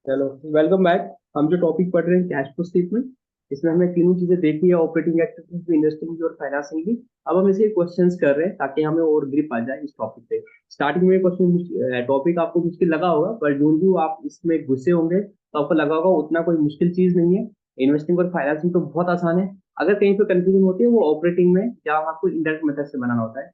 चलो, welcome back. हम जो टॉपिक पढ़ रहे हैं कैश फ्लो स्टेटमेंट, इसमें हमने तीनों चीजें देखी है, ऑपरेटिंग एक्टिविटीज भी, इन्वेस्टिंग भी और फाइनेंसिंग भी। अब हम इसके क्वेश्चंस कर रहे हैं ताकि हमें और ग्रिप आ जाए इस टॉपिक पे। स्टार्टिंग में क्वेश्चन टॉपिक आपको मुश्किल लगा होगा, पर जो जो आप इसमें घुसे होंगे तो आपको लगा होगा उतना कोई मुश्किल चीज नहीं है। इन्वेस्टिंग और फाइनेंसिंग तो बहुत आसान है। अगर कहीं पे कंफ्यूजन होती है वो ऑपरेटिंग में, जहाँ आपको इंडायरेक्ट मेथड से बनाना होता है।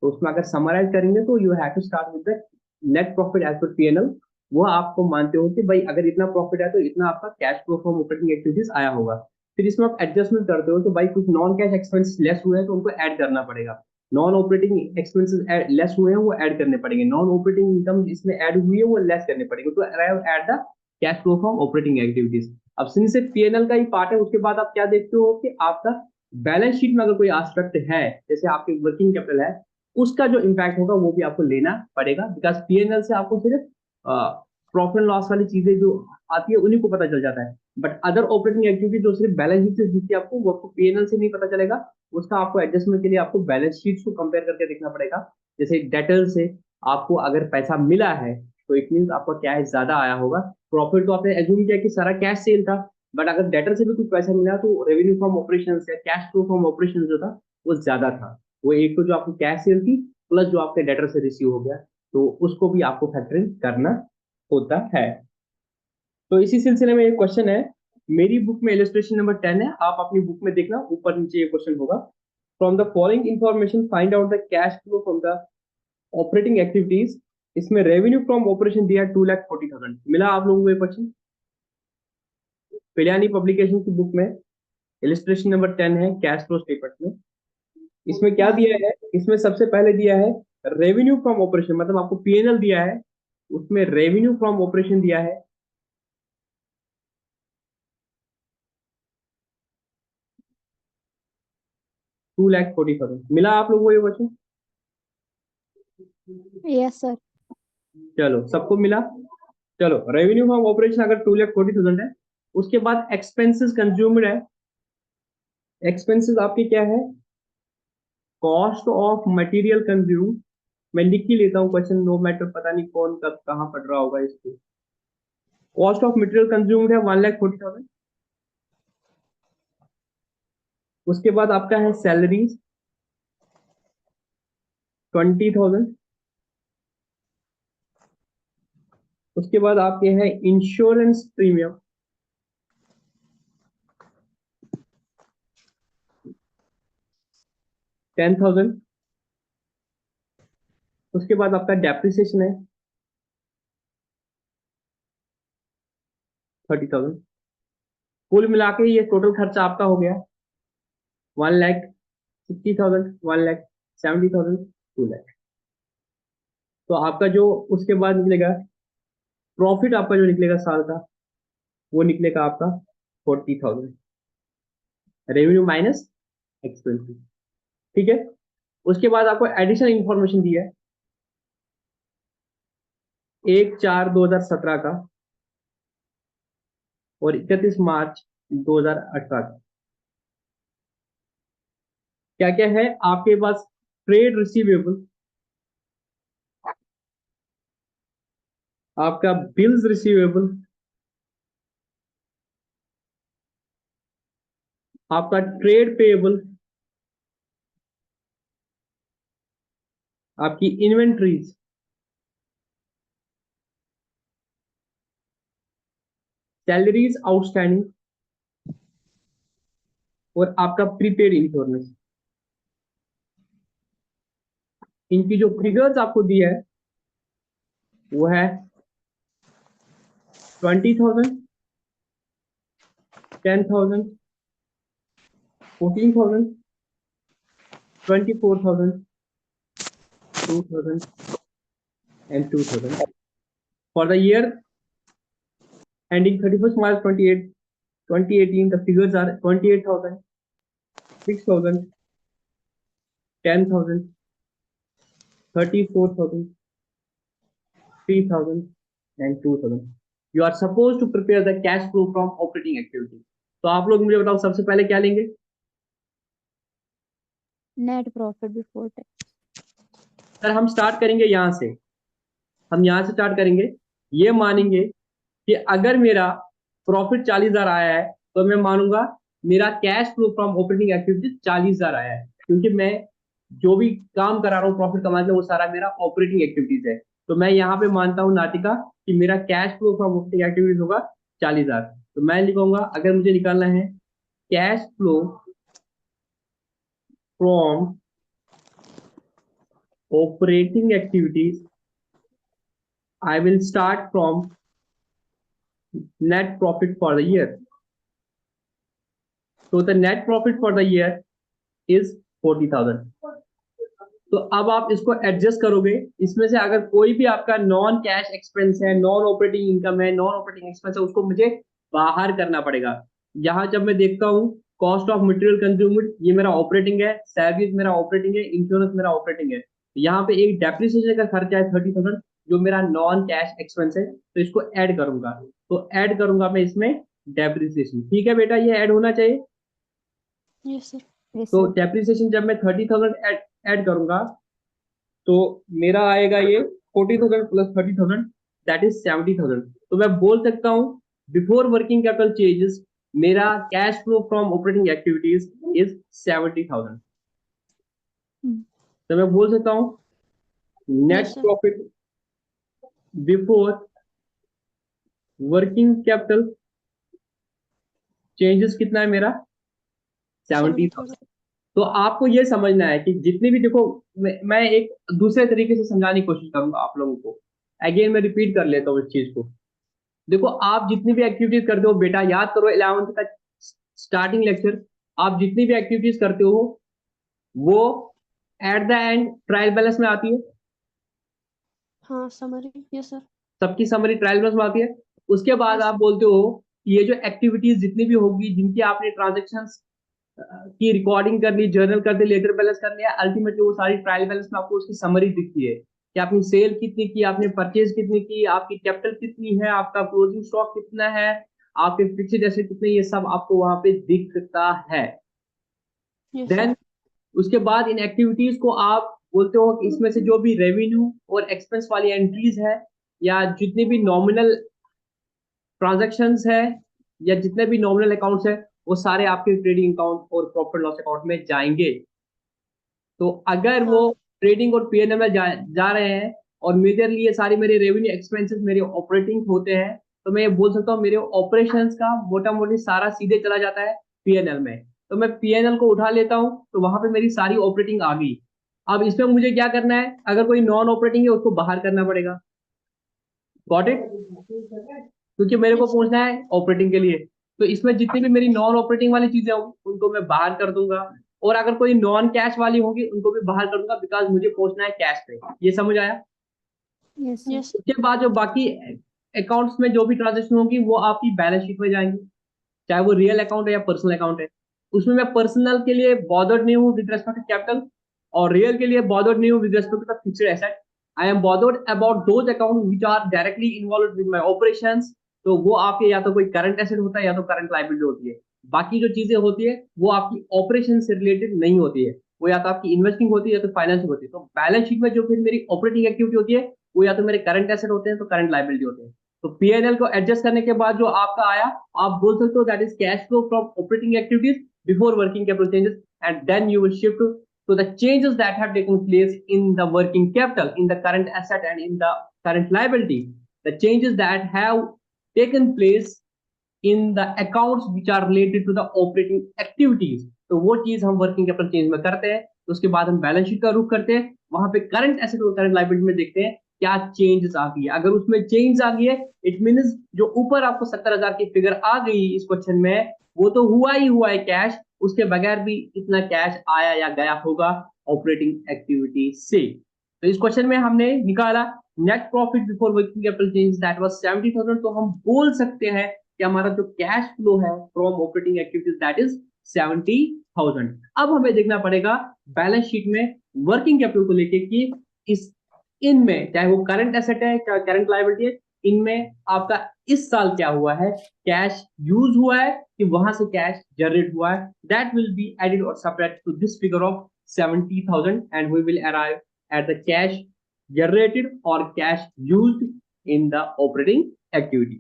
तो उसमें अगर समराइज करेंगे तो you have to start with the net profit as per PNL. वो आपको मानते हो कि भाई अगर इतना प्रॉफिट है तो इतना आपका cash flow from operating activities आया होगा। फिर इसमें आप एडजस्टमेंट करते हो तो भाई कुछ नॉन कैश एक्सपेंस लेस हुए हैं तो उनको ऐड करना पड़ेगा। नॉन ऑपरेटिंग एक्सपेंसेस लेस हुए हैं वो ऐड करने पड़ेंगे, नॉन ऑपरेटिंग इनकम इसमें ऐड हुई है वो लेस करने पड़ेंगे, तो arrive at the cash flow from operating activities. अब सिंस से पीएनएल का ही पार्ट है, उसके बाद आप क्या देखते हो कि आपका बैलेंस शीट में अगर कोई एस्पेक्ट है, जैसे आपके वर्किंग कैपिटल है, उसका जो इम्पैक्ट होगा वो भी आपको लेना पड़ेगा, बिकॉज पीएनएल से आपको सिर्फ प्रॉफिट एंड लॉस वाली चीजें जो आती है उन्हीं को पता चल जाता है। बट अदर ऑपरेटिंग एक्टिविटी जो सिर्फ बैलेंस शीट से दिखती है आपको, वो आपको पीएनएल से नहीं पता चलेगा। उसका आपको एडजस्टमेंट के लिए आपको बैलेंस शीट को कंपेयर करके देखना पड़ेगा। जैसे डेटर से आपको अगर पैसा मिला है तो इट मीन आपका कैश ज्यादा आया होगा। प्रॉफिट तो आपने एज्यूम किया कि सारा कैश सेल था, बट अगर डेटर से भी कुछ पैसा मिला तो रेवेन्यू फ्रॉम ऑपरेशन या कैश फ्लो फ्रॉम ऑपरेशन जो था वो ज्यादा था। वो एक तो जो आपकी कैश सेल थी प्लस जो आपके डेटर से रिसीव हो गया, तो उसको भी आपको फैक्टरिंग करना होता है। तो इसी सिलसिले में एक क्वेश्चन है, मेरी बुक में इलस्ट्रेशन नंबर 10 है, आप अपनी बुक में देखना ऊपर नीचे ये क्वेश्चन होगा। From the following information find out the cash flow from the operating activities. इसमें रेवेन्यू फ्रॉम ऑपरेशन दिया 2,40,000। मिला आप लोगों को ये क्वेश्चन? पिलियानी पब्लिकेशन की बुक में इलस्ट्रेशन नंबर 10 है कैश फ्लो स्टेटमेंट में। इसमें क्या हाँ दिया सर। है? इसमें सबसे पहले दिया है रेवेन्यू फ्रॉम ऑपरेशन, मतलब आपको पीएनएल दिया है, उसमें रेवेन्यू फ्रॉम ऑपरेशन दिया है 2,40,000। मिला आप लोगों को ये क्वेश्चन? Yes sir. चलो, सबको मिला। चलो, रेवेन्यू फ्रॉम ऑपरेशन अगर 2,40,000 है, उसके बाद एक्सपेंसेस कंज्यूम्ड है। एक्सपेंसेस आपके क्या है? Cost of material consume. मैं लिख ही लेता हूँ क्वेश्चन, नो मैटर, पता नहीं कौन कब कहाँ पढ़ रहा होगा इसको। कॉस्ट ऑफ मटेरियल कंज्यूम्ड है 1,40,000। उसके बाद आपका है सैलरीज 20,000। उसके बाद आपके हैं इंश्योरेंस प्रीमियम 10,000। उसके बाद आपका डेप्रिसिएशन है 30,000। कुल मिला के ये टोटल खर्चा आपका हो गया 1,60,000, 1,70,000, 2,00,000। तो आपका जो उसके बाद निकलेगा प्रॉफिट, आपका जो निकलेगा साल का, वो निकलेगा आपका 40,000, रेवेन्यू माइनस एक्सपेंसिव। ठीक है। उसके बाद आपको एडिशनल इंफॉर्मेशन दी है 1/4/2017 का और 31 मार्च 2018 का। क्या क्या है आपके पास? ट्रेड रिसीवेबल, आपका बिल्स रिसीवेबल, आपका ट्रेड पेएबल, आपकी इन्वेंट्रीज, सैलरीज आउटस्टैंडिंग, और आपका प्रीपेड इंश्योरेंस। इनकी जो फिगर्स आपको दी है वो है 20,000, 10,000, 14,000, 24,000, 2,000 and 2,000। For the year ending 31st March 2018, the figures are 28,000, 6,000, 10,000, 34,000, 3,000 and 2,000। You are supposed to prepare the cash flow from operating activity। तो आप लोग मुझे बताओ सबसे पहले क्या लेंगे? Net profit before tax. Sir हम स्टार्ट करेंगे यहाँ से, हम यहाँ से स्टार्ट करेंगे। ये मानेंगे कि अगर मेरा प्रॉफिट 40,000 आया है तो मैं मानूंगा मेरा cash flow from operating activities 40,000 आया है, क्योंकि मैं जो भी काम करा रहा हूँ प्रॉफिट कमाने के लिए वो सारा मेरा ऑपरेटिंग एक्टिविटीज है। तो मैं यहाँ पे मानता हूँ नाटिका कि मेरा cash flow from operating activities होगा 40,000। तो मैं लिखूंगा अगर मुझे निकालना है cash flow from operating activities, I will start from net profit for the year. So the net profit for the year is 40,000. तो अब आप इसको एडजस्ट करोगे, इसमें से अगर कोई भी आपका नॉन कैश एक्सपेंस है, नॉन ऑपरेटिंग इनकम है, नॉन ऑपरेटिंग एक्सपेंस है, उसको मुझे बाहर करना पड़ेगा। यहाँ जब मैं देखता हूँ कॉस्ट ऑफ मटेरियल कंज्यूम्ड, ये मेरा ऑपरेटिंग है, सैलरीज मेरा ऑपरेटिंग है, इंश्योरेंस मेरा ऑपरेटिंग है। यहाँ पे एक डेप्रिसिएशन का खर्चा है 30,000 जो मेरा नॉन कैश एक्सपेंस है, तो इसको ऐड करूंगा। तो ऐड करूंगा मैं इसमें डेप्रिसिएशन। ठीक है बेटा, ये ऐड होना चाहिए। Yes, sir. Yes, तो sir. डेप्रिसिएशन जब मैं 30,000 ऐड करूंगा तो मेरा आएगा ये 40,000 प्लस 30,000, दैट इज 70,000। तो मैं बोल सकता हूँ बिफोर वर्किंग कैपिटल चेंजेस मेरा cash flow from operating activities is 70,000। Hmm. तो मैं बोल सकता हूँ net Yes, sir. Profit before working capital changes कितना है मेरा 70,000। 70,000. तो आपको ये समझना है कि जितनी भी देखो, मैं एक दूसरे तरीके से समझाने की कोशिश करूंगा आप लोगों को। अगेन मैं रिपीट कर लेता हूँ इस चीज को। देखो आप जितनी भी एक्टिविटीज करते हो बेटा, याद करो 11th का स्टार्टिंग लेक्चर, आप जितनी भी एक्टिविटीज करते हो वो at the end trial balance में आती है। हाँ, summary. Yes, sir. सबकी समरी ट्रायल बैलेंस में आती है। उसके बाद Yes, आप sir. बोलते हो कि ये जो एक्टिविटीज जितनी भी होगी जिनकी आपने ट्रांजेक्शन की रिकॉर्डिंग कर ली, जर्नल कर दी, लेटर बैलेंस कर लिया, अल्टीमेटली वो सारी ट्रायल बैलेंस में आपको उसकी समरी दिखती है कि आपने सेल कितनी की, आपने परचेज कितनी की, आपकी कैपिटल कितनी है, आपका क्लोजिंग स्टॉक कितना है, आपके फिक्स्ड एसेट कितने, ये सब आपको वहां पे दिखता है। Yes, sir. देन उसके बाद इन एक्टिविटीज को आप बोलते हो कि इसमें से जो भी रेवेन्यू और एक्सपेंस वाली एंट्रीज है या जितने भी नॉमिनल ट्रांजेक्शंस है या जितने भी नॉमिनल अकाउंट्स है वो सारे आपके ट्रेडिंग अकाउंट और प्रॉफिट लॉस अकाउंट में जाएंगे। तो अगर वो हाँ. ट्रेडिंग और पीएनएल में जा रहे हैं और मेजरली ये सारी मेरे रेवेन्यू एक्सपेंसेस मेरे ऑपरेटिंग होते हैं, तो मैं ये बोल सकता हूँ मेरे ऑपरेशंस का मोटा मोटी सारा सीधे चला जाता है पीएनएल में। तो मैं पीएनएल को उठा लेता हूँ तो वहां पे मेरी सारी ऑपरेटिंग आ गई। अब इसमें मुझे क्या करना है, अगर कोई नॉन ऑपरेटिंग है उसको बाहर करना पड़ेगा। Got it? क्योंकि मेरे को Yes, sir. पहुंचना है ऑपरेटिंग के लिए। तो इसमें जितनी भी मेरी नॉन ऑपरेटिंग वाली चीजें होंगी उनको मैं बाहर कर दूंगा, और अगर कोई नॉन कैश वाली होगी उनको भी बाहर कर दूंगा, बिकॉज मुझे पहुंचना है कैश पे। ये समझ आया? Yes, sir. Yes. उसके बाद जो बाकी अकाउंट्स में जो भी ट्रांजेक्शन होगी वो आपकी बैलेंस शीट में जाएंगी, चाहे वो रियल अकाउंट है या पर्सनल अकाउंट है। उसमें मैं पर्सनल के लिए बॉदर्ड नहीं हूँ विद रेस्पेक्ट टू कैपिटल, और रियल के लिए बॉदर्ड नहीं हूँ with respect to the fixed asset. I am bothered about those account which are directly involve with my operations. तो वो आपके या तो कोई करंट एसेट होता है या तो करंट लायबिलिटी होती है। बाकी जो चीजें होती है वो आपकी ऑपरेशन से रिलेटेड नहीं होती है, वो या तो आपकी इन्वेस्टिंग होती है या तो फाइनेंस होती है। तो बैलेंस शीट में जो फिर मेरी ऑपरेटिंग एक्टिविटी होती है वो या तो मेरे करंट एसेट होते हैं तो करंट लायबिलिटी होते हैं। तो पीएनएल को एडजस्ट करने के बाद जो आपका आया, आप बोल सकते हो that is cash flow from operating activities before working capital changes, and then you will shift to the changes that have taken place in the working capital, in the current asset and in the current liability, the changes that have taken place in the accounts which are related to the operating activities। तो वो चीज हम working capital change में करते हैं। तो उसके बाद हम बैलेंस शीट का रुख करते हैं, वहां पे करंट एसेट और करंट लायबिलिटी में देखते हैं क्या चेंजेस आ गई है। अगर उसमें चेंज आ गई है इट मीन्स जो ऊपर आपको 70,000 की फिगर आ गई इस क्वेश्चन में वो तो हुआ ही हुआ है कैश, उसके बगैर भी इतना कैश आया या गया होगा ऑपरेटिंग एक्टिविटी से। तो इस क्वेश्चन में हमने निकाला net profit before working capital change that was 70,000। तो हम बोल सकते हैं कि हमारा जो कैश फ्लो है from operating activities that is 70,000। अब हमें देखना पड़ेगा बैलेंस शीट में वर्किंग कैपिटल को लेके कि इस इनमें चाहे वो करंट एसेट है चाहे करंट लायबिलिटी है, इनमें आपका इस साल क्या हुआ है, कैश यूज हुआ है कि वहां से कैश जनरेट हुआ है। दैट विल बी एडेड और subtract to this figure of 70,000 and we will arrive at the cash generated or cash used in the operating activity।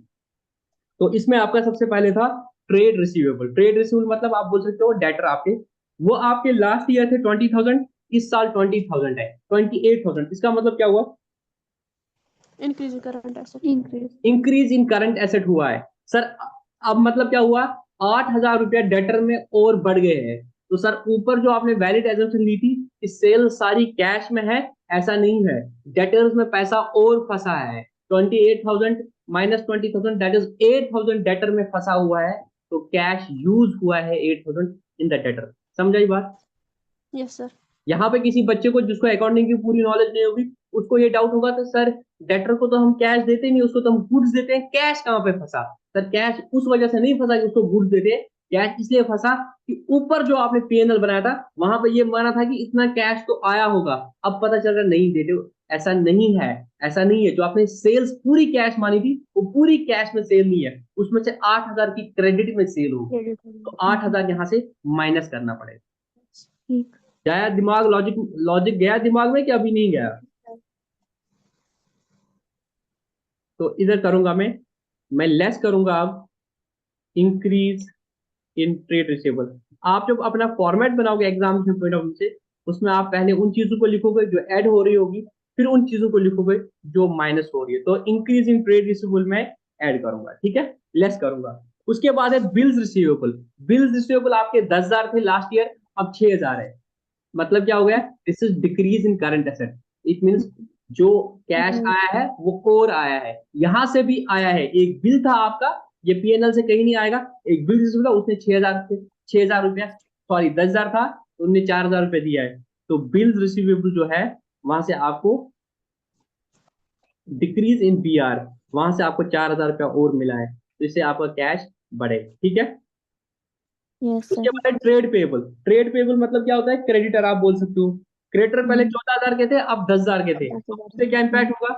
तो इसमें आपका सबसे पहले था ट्रेड रिसीवेबल। ट्रेड रिसीवेबल मतलब आप बोल सकते हो डेटर आपके, वो आपके लास्ट ईयर थे 20,000, इस साल 20,000 है, 28,000। इसका मतलब क्या हुआ? Increase in current asset. Increase in current asset हुआ है सर। अब मतलब क्या हुआ? 8,000 रुपया डेटर में और बढ़ गए हैं। तो सर ऊपर जो आपने वैलिड एजम्पशन ली थी कि सेल सारी कैश में है, ऐसा नहीं है, डेटर्स में पैसा और फंसा है। 28,000 माइनस 20,000 दैट इज 8,000 डेटर में फंसा हुआ है। तो कैश यूज हुआ है 8,000 इन द डेटर। समझाई बात? Yes sir. यहाँ पे किसी बच्चे को जिसको अकाउंटिंग की पूरी नॉलेज नहीं होगी, उसको ये डाउट होगा तो सर डेटर को तो हम कैश देते नहीं, उसको तो हम गुड्स देते हैं, कैश कहाँ पे फंसा? सर कैश उस वजह से नहीं फंसा कि उसको गुड्स देते हैं, कैश इसलिए फंसा कि ऊपर जो आपने पीएनएल बनाया था वहां पे ये माना था कि इतना कैश तो आया होगा, अब पता चल रहा नहीं देते। ऐसा नहीं है, ऐसा नहीं है। जो आपने सेल्स पूरी कैश मानी थी वो पूरी कैश में सेल नहीं है, उसमें से 8,000 की क्रेडिट में सेल होगी। तो 8,000 यहाँ से माइनस करना पड़ेगा। ठीक। गया दिमाग? लॉजिक लॉजिक गया दिमाग में कि अभी नहीं गया? तो इधर करूंगा मैं लेस करूंगा अब इंक्रीज इन ट्रेड रिसीवेबल। आप जब अपना फॉर्मेट बनाओगे एग्जामिनेशन पॉइंट ऑफ व्यू से, उसमें आप पहले उन चीजों को लिखोगे जो ऐड हो रही होगी, फिर उन चीजों को लिखोगे जो माइनस हो रही है। तो इंक्रीज इन ट्रेड रिसीवेबल में ऐड करूंगा, ठीक है, लेस करूंगा। उसके बाद है बिल्स रिसीवेबल। बिल्स रिसीवेबल आपके 10,000 थे लास्ट ईयर, अब 6,000 है। मतलब क्या हो गया? This is decrease in current asset. It means जो कैश आया है वो और आया है, यहां से भी आया है। एक बिल था आपका, ये पीएनएल से कहीं नहीं आएगा। एक बिल रिसीव था, उसने 6,000 रुपया, सॉरी 10,000 था, तो उन्होंने 4,000 रुपये दिया है। तो बिल रिसीवेबल जो है वहां से आपको डिक्रीज इन बीआर, वहां से आपको 4,000 रुपया और मिला है, तो इससे आपका कैश बढ़े, ठीक है। यस उसके सर। बाद है ट्रेड पेबल। ट्रेड पेबल मतलब क्या होता है? क्रेडिटर आप बोल सकते हो। क्रेडिटर पहले 14,000 के थे, अब 10,000 के थे, तो उससे क्या इंपैक्ट होगा?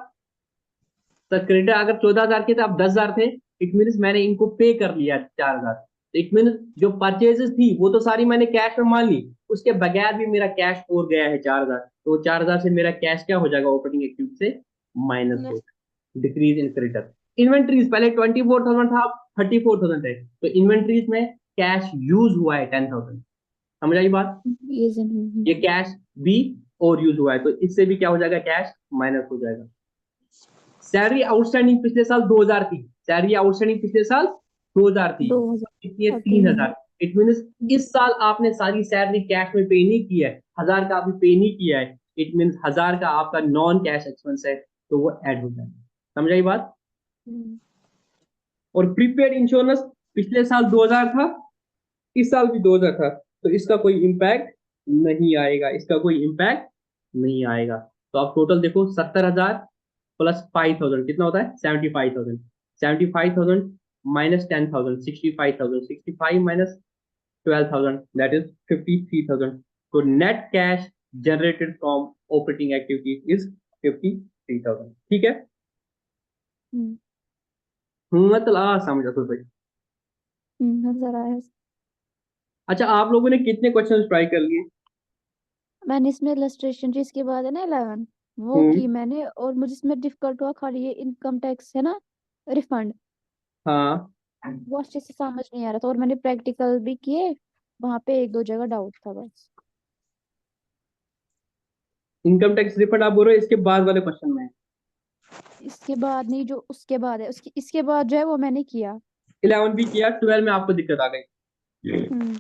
तो क्रेडिटर अगर 14,000 के थे, अब 10,000 थे, इट मीन मैंने इनको पे कर लिया 4,000। इट मीन जो परचेजेस थी वो तो सारी मैंने कैश में मान ली, उसके बगैर भी मेरा कैश और गया है 4,000। तो 4,000 से मेरा कैश क्या हो जाएगा ऑपरेटिंग एक्टिविटी से? माइनस हो, डिक्रीज इन क्रेडिटर। इन्वेंट्रीज पहले 24,000 था, अब 34,000 है, तो इन्वेंट्रीज में कैश यूज हुआ है 10,000। समझ आई बात? ये कैश भी और यूज हुआ है, तो इससे भी क्या हो जाएगा? कैश माइनस हो जाएगा। सैलरी आउटस्टैंडिंग पिछले साल 2,000 थी, सैलरी आउटस्टैंडिंग पिछले साल 2,000 थी, कितनी है? 3,000। इट मीन इस साल आपने सारी सैलरी कैश में पे नहीं की है, 1,000 का अभी पे नहीं किया है, इट मीन 1,000 का आपका नॉन कैश एक्सपेंस है, तो वो ऐड हो जाएगा। समझ आई बात? और प्रीपेड इंश्योरेंस पिछले साल 2,000 था, इस साल भी 2,000 था, तो इसका कोई इम्पैक्ट नहीं आएगा, इसका कोई इम्पैक्ट नहीं आएगा। तो आप टोटल देखो 70,000 प्लस 5,000 कितना होता है? 75,000। 75,000 माइनस 10,000, 65,000, 65 माइनस 12,000 दैट इज 53,000। तो net cash generated from operating activities is 53,000, ठीक है। मतलब समझा तो भाई। नजर आया। अच्छा, आप लोगों ने कितने क्वेश्चन ट्राई कर लिए? मैंने इसमें इलस्ट्रेशन जिसके बाद है ना 11 वो हम्म। की मैंने, और मुझे इसमें डिफिकल्ट हुआ खाली ये इनकम टैक्स है ना, रिफंड, हाँ, वो अच्छे से समझ नहीं आ रहा था, और मैंने प्रैक्टिकल भी किए, वहां पे एक दो जगह डाउट था बस। इनकम टैक्स रिफंड आप बोल रहे हो इसके बाद वाले क्वेश्चन में? इसके बाद नहीं, जो उसके बाद है उसकी, इसके बाद जो है वो मैंने किया। 11 भी किया, 12 में आपको दिक्कत आ गई। हम्म।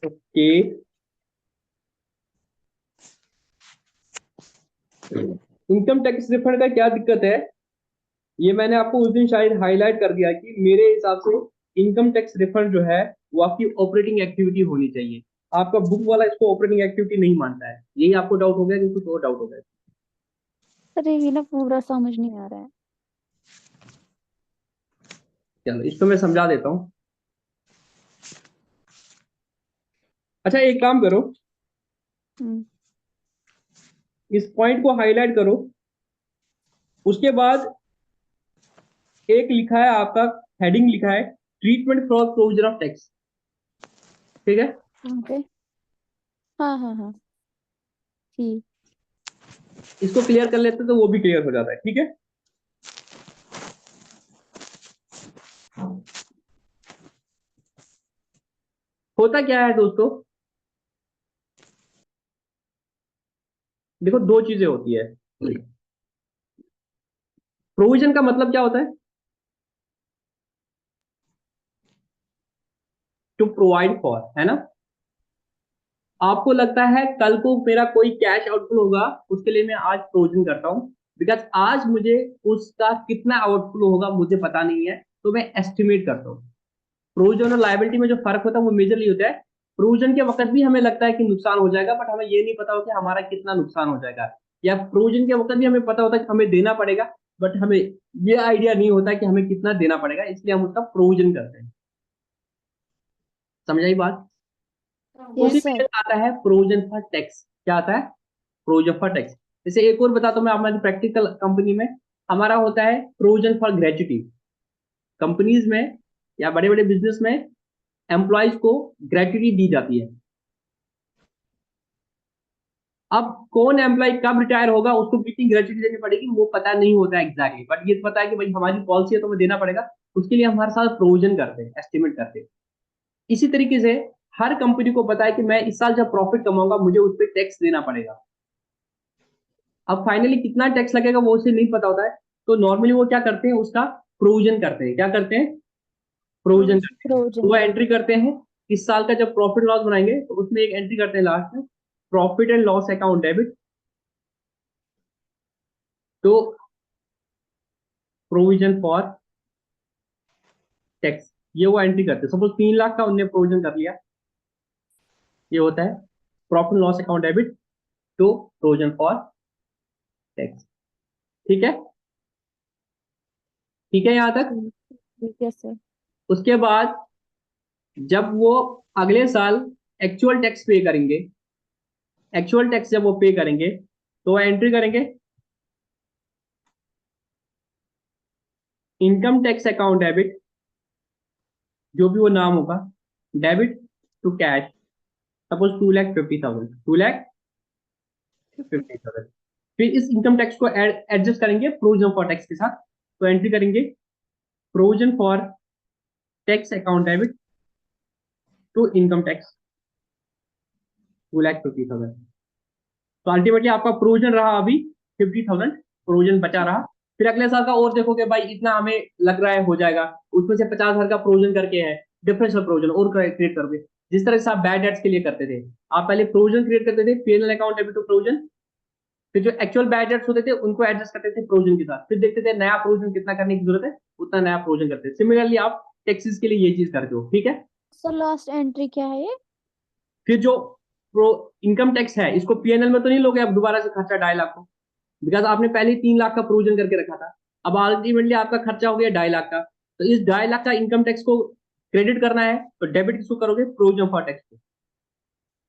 ओके। इनकम टैक्स रिफंड का क्या दिक्कत है? ये मैंने आपको उस दिन शायद हाईलाइट कर दिया कि मेरे हिसाब से इनकम टैक्स रिफंड जो है वो आपकी ऑपरेटिंग एक्टिविटी होनी चाहिए। आपका बुक वाला इसको ऑपरेटिंग एक्टिविटी नहीं मानता है, यही आपको डाउट हो गया कि कुछ और डाउट हो गया? अरे ये ना पूरा समझ नहीं आ रहा है। चलो इसको मैं समझा देता हूँ। अच्छा एक काम करो, हम्म। इस पॉइंट को हाईलाइट करो, उसके बाद एक लिखा है आपका, हेडिंग लिखा है treatment for provision of tax, ठीक है। ओके। हाँ हाँ हाँ। ठीक। इसको क्लियर कर लेते तो वो भी क्लियर हो जाता है, ठीक है। होता क्या है दोस्तों, देखो दो चीजें होती है। प्रोविजन का मतलब क्या होता है? टू प्रोवाइड फॉर, है ना। आपको लगता है कल को मेरा कोई कैश आउटफ्लो होगा, उसके लिए मैं आज प्रोविजन करता हूं, बिकॉज आज मुझे उसका कितना आउटफ्लो होगा मुझे पता नहीं है, तो मैं एस्टिमेट करता हूँ। प्रोविजन और लायबिलिटी में जो फर्क होता है वो मेजरली होता है, प्रोविजन के वक्त भी हमें लगता है कि नुकसान हो जाएगा, बट हमें ये नहीं पता हो कि हमारा कितना नुकसान हो जाएगा। या प्रोविजन के वक्त भी हमें पता होता है कि हमें देना पड़ेगा, बट हमें ये आइडिया नहीं होता कि हमें कितना देना पड़ेगा, इसलिए हम उसका प्रोविजन करते हैं। समझ आई बात। उसी यस में सर। आता है प्रोविजन फॉर टैक्स। क्या आता है? Provision for tax. जैसे एक और बताता हूँ मैं, हमारी प्रैक्टिकल कंपनी में हमारा होता है प्रोविजन फॉर ग्रेच्युटी। कंपनीज में या बड़े बड़े बिजनेस में एम्प्लॉयज को ग्रेच्युटी दी जाती है। अब कौन एम्प्लॉय कब रिटायर होगा, उसको कितनी ग्रेच्युटी देनी पड़ेगी, वो पता नहीं होता एग्जैक्टली, बट ये पता है कि भाई हमारी पॉलिसी है तो हमें देना पड़ेगा। उसके लिए हम हर साल प्रोविजन करते हैं, एस्टिमेट करते हैं। इसी तरीके से हर कंपनी को पता है कि मैं इस साल जब प्रॉफिट कमाऊंगा मुझे उस पर टैक्स देना पड़ेगा। अब फाइनली कितना टैक्स लगेगा वो उसे नहीं पता होता है, तो नॉर्मली वो क्या करते हैं, उसका प्रोविजन करते हैं। क्या करते हैं? प्रोविजन करते हैं। तो प्रोविजन वो करते एंट्री हैं। करते हैं, इस साल का जब प्रॉफिट लॉस बनाएंगे तो उसमें एक एंट्री करते हैं लास्ट में, profit and loss account debit to provision for tax. ये वो एंट्री करते हैं। सपोज 3 लाख का उनने प्रोविजन कर लिया, ये होता है profit loss account debit to provision for tax. ठीक है, ठीक है यहां तक। ठीक। ठीक है सर। उसके बाद जब वो अगले साल एक्चुअल टैक्स पे करेंगे, एक्चुअल टैक्स जब वो पे करेंगे तो वो एंट्री करेंगे इनकम टैक्स अकाउंट डेबिट, जो भी वो नाम होगा, डेबिट टू कैश। सपोज 2,50,000, 2,50,000। फिर इस इनकम टैक्स को एडजस्ट करेंगे प्रोविजन फॉर टैक्स के साथ, तो एंट्री करेंगे provision for tax account debit to income tax 2,50,000। तो अल्टीमेटली आपका प्रोविजन रहा अभी 50,000, प्रोविजन बचा रहा। फिर अगले साल का और देखोगे भाई इतना हमें लग रहा है हो जाएगा, उसमें से 50,000 का प्रोविजन करके है, डिफरेंशियल प्रोविजन और क्रिएट करोगे। जिस तरह से आप बैड डेट्स के लिए करते थे, आप पहले प्रोविजन क्रिएट करते थे PNL account debit to provision, फिर जो एक्चुअल बैड डेट्स होते थे उनको एडजस्ट करते थे प्रोविजन के साथ, फिर देखते थे नया प्रोविजन कितना करने की जरूरत है, उतना नया प्रोविजन करते थे। सिमिलरली आप टैक्सेस के लिए ये चीज करते हो, ठीक है। सर लास्ट एंट्री क्या है ये? फिर जो प्रो इनकम टैक्स है इसको पीएनएल में तो नहीं लोगे अब दोबारा से खर्चा 2.5 लाख को, बिकॉज आपने पहले ही 3 लाख का प्रोविजन करके रखा था। अब अल्टीमेटली आपका खर्चा हो गया 2.5 लाख का, तो इस 2.5 लाख का इनकम टैक्स को क्रेडिट करना है, तो डेबिट किसको करोगे? प्रोविजन फॉर टैक्स को।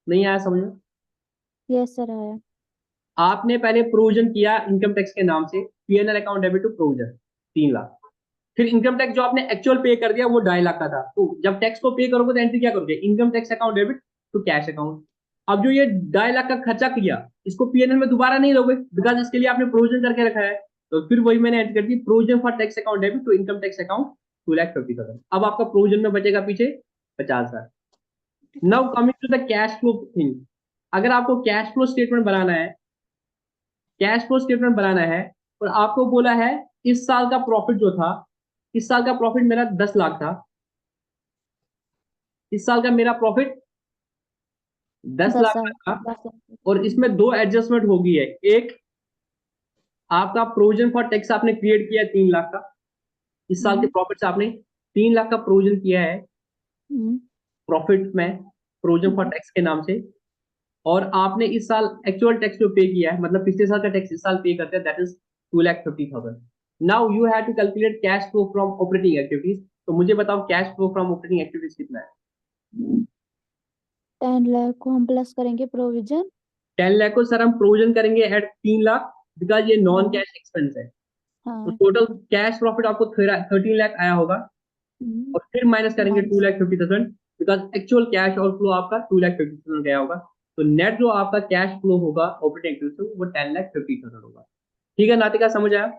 नहीं आया समझ में? यस सर आया। आपने पहले प्रोविजन किया इनकम टैक्स के नाम से, PNL account debit to provision 3 lakh. फिर इनकम टैक्स जो आपने एक्चुअल पे कर दिया वो 2.5 लाख का था, तो जब टैक्स को पे करोगे तो एंट्री क्या करोगे? Income tax account debit to cash account. अब जो ये 2.5 लाख का खर्चा किया इसको पीएनएल में दोबारा नहीं लोगे, बिकॉज इसके लिए आपने प्रोविजन करके रखा है। तो फिर वही मैंने एंट्री कर दी, provision for tax account debit to income tax account 2,50,000। अब आपका प्रोविजन में बचेगा पीछे 50,000। Now coming to the cash flow thing. अगर आपको कैश फ्लो स्टेटमेंट बनाना है, कैश फ्लो स्टेटमेंट बनाना है, और आपको बोला है इस साल का प्रॉफिट जो था, इस साल का प्रॉफिट मेरा 10 लाख था, इस साल का मेरा प्रॉफिट 10 लाख 10 लाख। का था, 10 लाख। और इसमें दो एडजस्टमेंट होगी है। एक, आपका प्रोविजन फॉर टैक्स आपने क्रिएट किया है 3 लाख का, इस साल के हम्म। प्रॉफिट से आपने 3 लाख का प्रोविजन किया है हम्म। प्रॉफिट में, प्रोविजन फॉर हम्म। टैक्स के नाम से। और आपने इस साल एक्चुअल टैक्स जो पे किया है, मतलब पिछले साल का टैक्स इस साल पे करते हैं, that is 2,50,000। Now you have to calculate cash flow from operating activities. तो मुझे बताओ cash flow from operating activities कितना है? 10 लाख को हम प्लस करेंगे प्रोविजन। 10 लाख को सर हम प्रोविजन करेंगे एट 3 लाख, बिकॉज ये नॉन हाँ। कैश एक्सपेंस है। तो हाँ। टोटल कैश प्रॉफिट आपको 13 लाख आया होगा, और फिर माइनस करेंगे two minus. Lakh fifty thousand because actual cash outflow आपका 2,50,000 गया होगा। तो नेट जो आपका कैश फ्लो होगा ऑपरेटिंग एक्टिविटी से वो 10,50,000 होगा। ठीक है नातिका, समझ आया?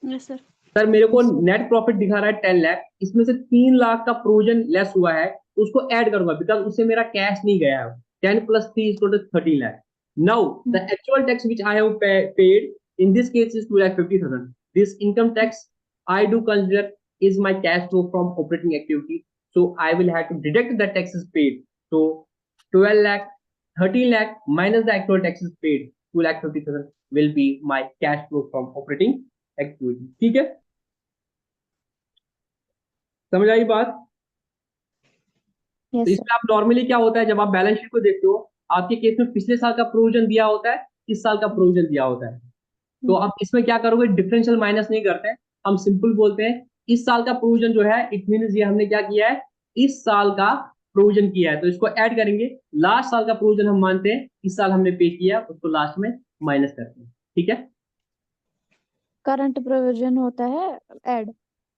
Yes sir. सर मेरे को Yes, sir. नेट प्रॉफिट दिखा रहा है 10 लाख, इसमें से 3 लाख का प्रोविजन लेस हुआ है, तो उसको ऐड करूंगा बिकॉज उससे मेरा कैश नहीं गया है। 10 plus 3 is equal to 13 lakh. Now the actual tax which I have paid in this case is 2,50,000. This income tax I do consider is my cash flow from operating activity, so I will have to deduct the taxes paid. So 12 lakh, 13 lakh minus the actual taxes paid, 2,50,000 will be my cash flow from operating activity. ठीक है, समझ आई बात? Yes, तो sir. इसमें आप normally क्या होता है, जब आप बैलेंस शीट को देखते हो, आपके केस में पिछले साल का प्रोविजन दिया होता है, इस साल का प्रोविजन दिया होता है। तो आप इसमें क्या करोगे, डिफरेंशियल माइनस नहीं करते हैं, हम सिंपल बोलते हैं इस साल का प्रोविजन जो है, इट मींस ये हमने क्या किया है, इस साल का प्रोविजन किया है, तो इसको ऐड करेंगे। लास्ट साल का प्रोविजन हम मानते हैं इस साल हमने पे किया, उसको लास्ट में माइनस करते हैं। ठीक है, करंट प्रोविजन होता है ऐड।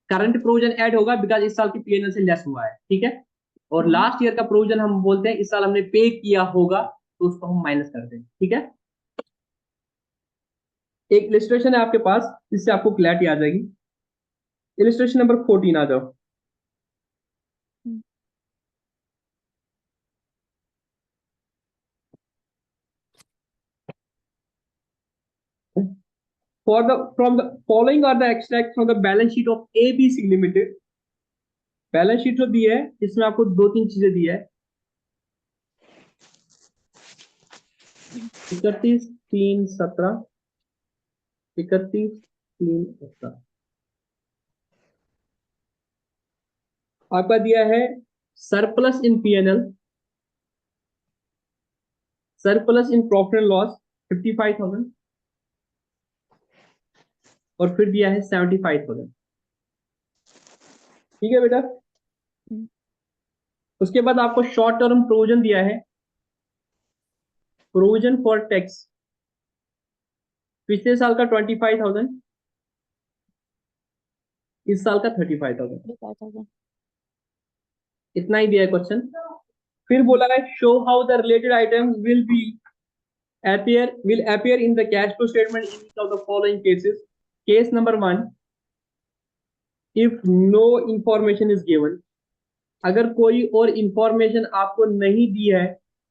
करंट प्रोविजन ऐड होगा बिकॉज इस साल की पीएनएल से लेस हुआ है। ठीक है, और लास्ट ईयर का प्रोविजन हम बोलते हैं इस साल हमने पे किया होगा, तो उसको हम माइनस करते हैं। ठीक है, एक इलिस्ट्रेशन है आपके पास, इससे आपको क्लैरिटी आ जाएगी। इलिस्ट्रेशन नंबर 14 आ जाओ। From the following are the extracts from the balance sheet of ABC Limited. Balance sheet जो दी है इसमें आपको 2-3 चीजें दी है। 31/3/17, 31/3/17 आपका दिया है surplus in PNL, surplus in profit and loss 55,000, और फिर दिया है 75,000। ठीक है बेटा, उसके बाद आपको शॉर्ट टर्म प्रोविजन दिया है, प्रोविजन फॉर टैक्स पिछले साल का 25,000, इस साल का 35,000, 35,000. इतना ही दिया है क्वेश्चन। फिर बोला है show how the related items will appear in the cash flow statement in each of the following cases. Case number 1, if no information is given, अगर कोई और इंफॉर्मेशन आपको नहीं दी है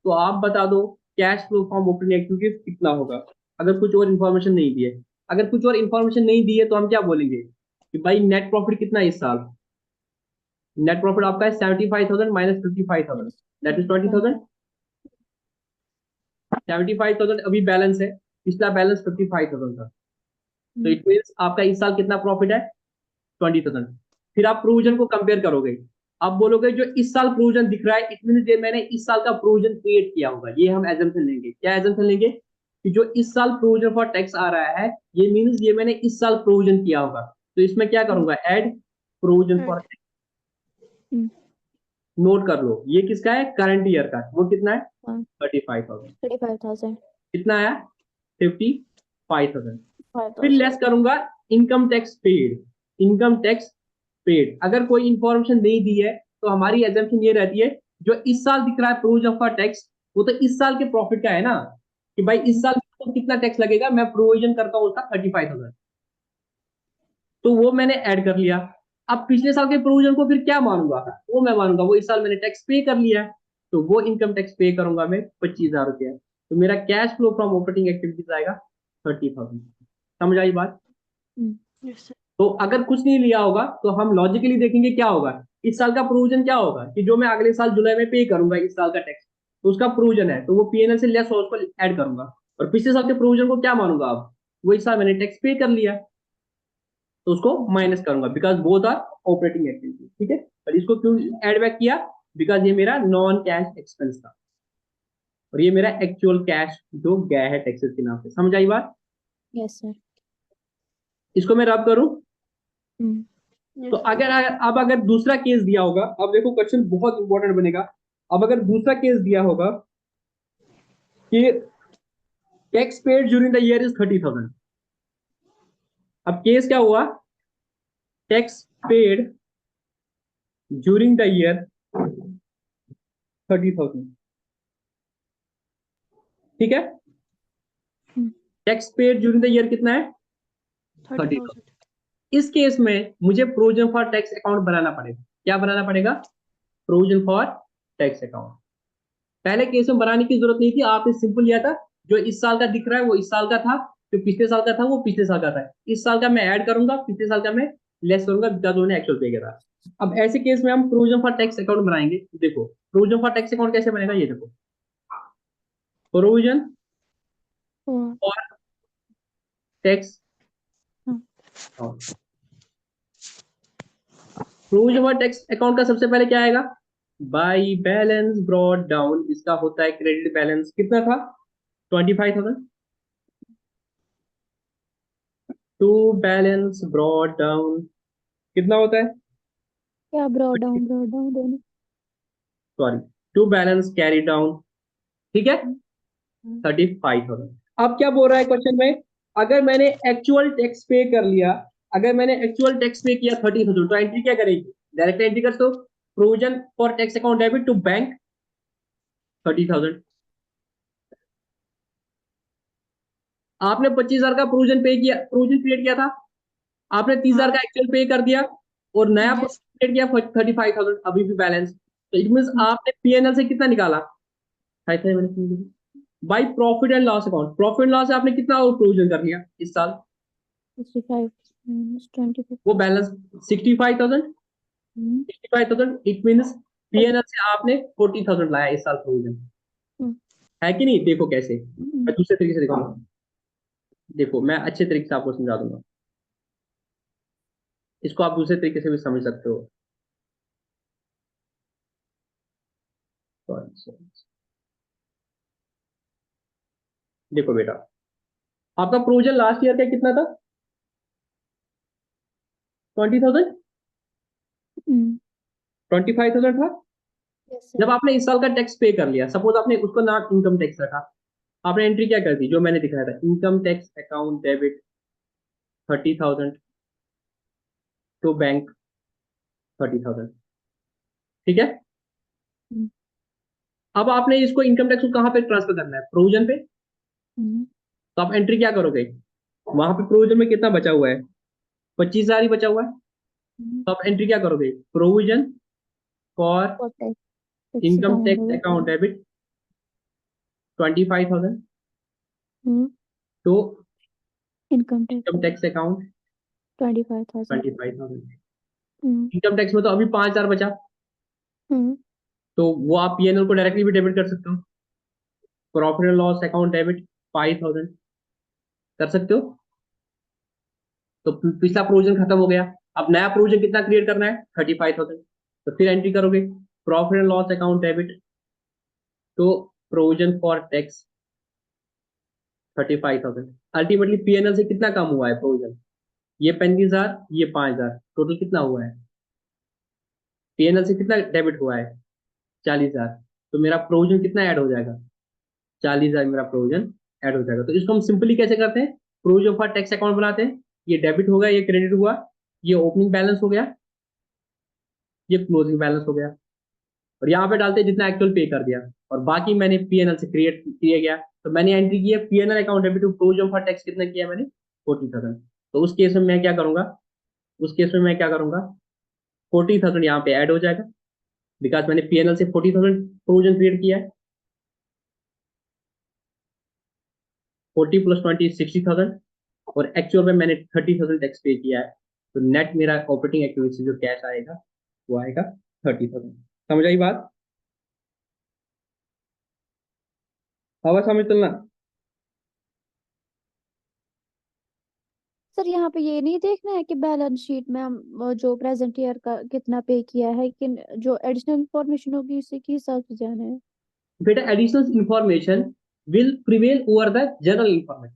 तो आप बता दो cash flow from operating activities कितना होगा। अगर कुछ और इंफॉर्मेशन नहीं दी है, अगर कुछ और इंफॉर्मेशन नहीं दी है तो हम क्या बोलेंगे कि भाई नेट प्रॉफिट कितना है इस साल। नेट प्रॉफिट आपका है 75,000 माइनस 55,000, दैट इज 20,000। 75,000 अभी बैलेंस है, पिछला बैलेंस 55,000 था, तो इट मींस आपका इस साल कितना प्रॉफिट है 20,000। फिर आप प्रोविजन को कंपेयर करोगे, आप बोलोगे जो इस साल प्रोविजन दिख रहा है इट मींस ये मैंने इस साल का प्रोविजन क्रिएट किया होगा। ये हम एजम्पशन लेंगे, क्या एजम्पशन लेंगे कि जो इस साल प्रोविजन फॉर टैक्स आ रहा है ये मींस ये मैंने इस साल प्रोविजन किया होगा, तो इसमें क्या करूंगा, add provision for tax. Note कर लो ये किसका है, करंट ईयर का, वो कितना है 35,000। 35,000. कितना आया 55,000। फिर 5,000. लेस करूंगा income tax paid, income tax paid. अगर कोई इंफॉर्मेशन नहीं दी है तो हमारी एजम्पशन ये रहती है जो इस साल दिख रहा है प्रोविजन फॉर टैक्स वो तो इस साल के प्रॉफिट का है ना, कि भाई इस साल तो कितना टैक्स लगेगा, मैं प्रोविजन करता हूँ उसका 35,000, तो वो मैंने ऐड कर लिया। अब पिछले साल के प्रोविजन को फिर क्या मानूंगा, वो मैं मानूंगा वो इस साल मैंने टैक्स पे कर लिया, तो वो इनकम टैक्स पे करूंगा मैं 25,000 रुपया, तो मेरा cash flow from operating activities आएगा 30,000। समझ आई बात? Yes sir. तो अगर कुछ नहीं लिया होगा तो हम लॉजिकली देखेंगे क्या होगा, इस साल का प्रोविजन क्या होगा कि जो मैं अगले साल जुलाई में पे करूंगा इस साल का टैक्स, तो उसका प्रोविजन है तो वो पीएनएल से लेस हो उसको ऐड करूंगा, और पिछले साल के प्रोविजन को क्या मानूंगा, अब वो इस साल मैंने टैक्स पे कर लिया तो उसको माइनस करूंगा because both are operating activity. ठीक है, और इसको क्यों ऐड बैक किया, बिकॉज ये मेरा नॉन कैश एक्सपेंस था और ये मेरा एक्चुअल कैश जो गया है टैक्सेस के नाम पे। समझ आई बात? Yes, sir. इसको मैं रब करूं यस तो अब अगर दूसरा केस दिया होगा, अब देखो क्वेश्चन बहुत इंपॉर्टेंट बनेगा। अब अगर दूसरा केस दिया होगा कि tax paid during the year is 30,000, अब केस क्या हुआ, tax paid during the year 30,000, ठीक है। हम्म। Tax paid during the year कितना है? 30,000. इस केस में मुझे प्रोविजन फॉर टैक्स अकाउंट बनाना पड़ेगा। क्या बनाना पड़ेगा? Provision for tax account. पहले केस में बनाने की जरूरत नहीं थी, आपने सिंपल लिया था, जो इस साल का दिख रहा है वो इस साल का था, जो पिछले साल का था वो पिछले साल का था, इस साल का मैं ऐड करूंगा, पिछले साल का मैं लेस करूंगा, बिकॉज उन्होंने एक्चुअल पे किया था। अब ऐसे केस में हम प्रोविजन फॉर टैक्स अकाउंट बनाएंगे। देखो प्रोविजन फॉर टैक्स अकाउंट कैसे बनेगा, ये देखो, प्रोविजन हाँ. फॉर टैक्स हाँ. Account. Provision for tax account का सबसे पहले क्या आएगा? बाई बैलेंस ब्रॉट डाउन, इसका होता है क्रेडिट बैलेंस, कितना था? 25,000। टू बैलेंस ब्रॉट डाउन कितना होता है? क्या ब्रॉड डाउन दोनों? Sorry, to balance carry down, ठीक है, हम्म, 35,000। अब क्या बोल रहा है क्वेश्चन में? अगर मैंने एक्चुअल टैक्स पे कर लिया, अगर मैंने एक्चुअल टैक्स पे किया 30,000, तो एंट्री क्या करेगी? डायरेक्ट एंट्री कर दो, provision for tax account debit to bank 30,000। आपने 25,000 का प्रोविजन पे किया, प्रोविजन क्रिएट किया था, आपने 30,000 हाँ. का एक्चुअल पे कर दिया और नया Yes. क्रिएट किया 35,000, अभी भी बैलेंस। तो इट मीन हम्म. आपने पीएनएल से कितना निकाला? By profit and loss account, profit and loss से आपने कितना प्रोविजन कर लिया इस साल? 65 minus 25. वो बैलेंस 65,000। 65,000 इट मीन्स पीएनएल से आपने 40,000 लाया इस साल प्रोविजन, हम्म. है कि नहीं? देखो कैसे, हम्म, मैं दूसरे तरीके से दिखाऊंगा। देखो मैं अच्छे तरीके से आपको समझा दूंगा, इसको आप दूसरे तरीके से भी समझ सकते हो। Sorry. देखो बेटा, आपका प्रोविजन लास्ट ईयर का कितना था? 20,000, हम्म, 25,000 था। yes जब sir. आपने इस साल का टैक्स पे कर लिया, सपोज आपने उसको नाम इनकम टैक्स रखा, आपने एंट्री क्या कर दी, जो मैंने दिखाया था, income tax account debit 30,000 to bank 30,000, ठीक है। हम्म, अब आपने इसको इनकम टैक्स को कहाँ पे ट्रांसफर करना है? प्रोविजन पे। हम्म, तो आप एंट्री क्या करोगे? वहां पे प्रोविजन में कितना बचा हुआ है? 25,000 ही बचा हुआ है। हम्म, तो आप एंट्री क्या करोगे? Provision for for tax income account tax debit. Account debit 25,000 hmm, to income tax income tax account 25,000. 25,000। Hmm, income tax में तो अभी 5,000 बचा, हम्म, तो वो आप पीएनएल को डायरेक्टली भी डेबिट कर सकते हो। Profit and loss account debit 5,000 कर सकते हो। तो पिछला प्रोविजन खत्म हो गया, अब नया प्रोविजन कितना क्रिएट करना है? 35,000। तो फिर एंट्री करोगे, profit and loss account debit to provision for tax 35,000। Ultimately PNL से कितना कम हुआ है प्रोविजन? ये 35,000, ये 5,000, टोटल कितना हुआ है? पीएनएल से कितना डेबिट हुआ है? 40,000। तो मेरा प्रोविजन कितना ऐड हो जाएगा? 40,000 मेरा प्रोविजन ऐड हो जाएगा। तो इसको हम सिंपली कैसे करते हैं? प्रोविजन फॉर टैक्स अकाउंट बनाते हैं, ये डेबिट हो गया, ये क्रेडिट हुआ, ये ओपनिंग बैलेंस हो गया, ये क्लोजिंग बैलेंस हो गया, और यहाँ पे डालते हैं जितना एक्चुअल पे कर दिया, और बाकी मैंने पीएनएल से क्रिएट किया गया। तो मैंने एंट्री की है PNL account debit to provision for tax, कितना किया मैंने? 40,000। तो उस केस में मैं क्या करूंगा? उस केस में मैं क्या करूंगा? 40,000 यहाँ पे ऐड हो जाएगा, बिकॉज मैंने पीएनएल से 40,000 प्रोविजन क्रिएट किया है। 40 प्लस 20 60,000, और एक्चुअल में मैंने 30,000 टैक्स पे किया है। तो नेट मेरा ऑपरेटिंग एक्टिविटी से जो कैश आएगा वो आएगा 30,000। समझ आई बात? आवाज समझ चलना। सर यहाँ पे ये नहीं देखना है कि बैलेंस शीट में हम जो प्रेजेंट ईयर का कितना पे किया है, कि जो एडिशनल इंफॉर्मेशन होगी उसी के हिसाब से जाना है? बेटा additional information will prevail over the general information.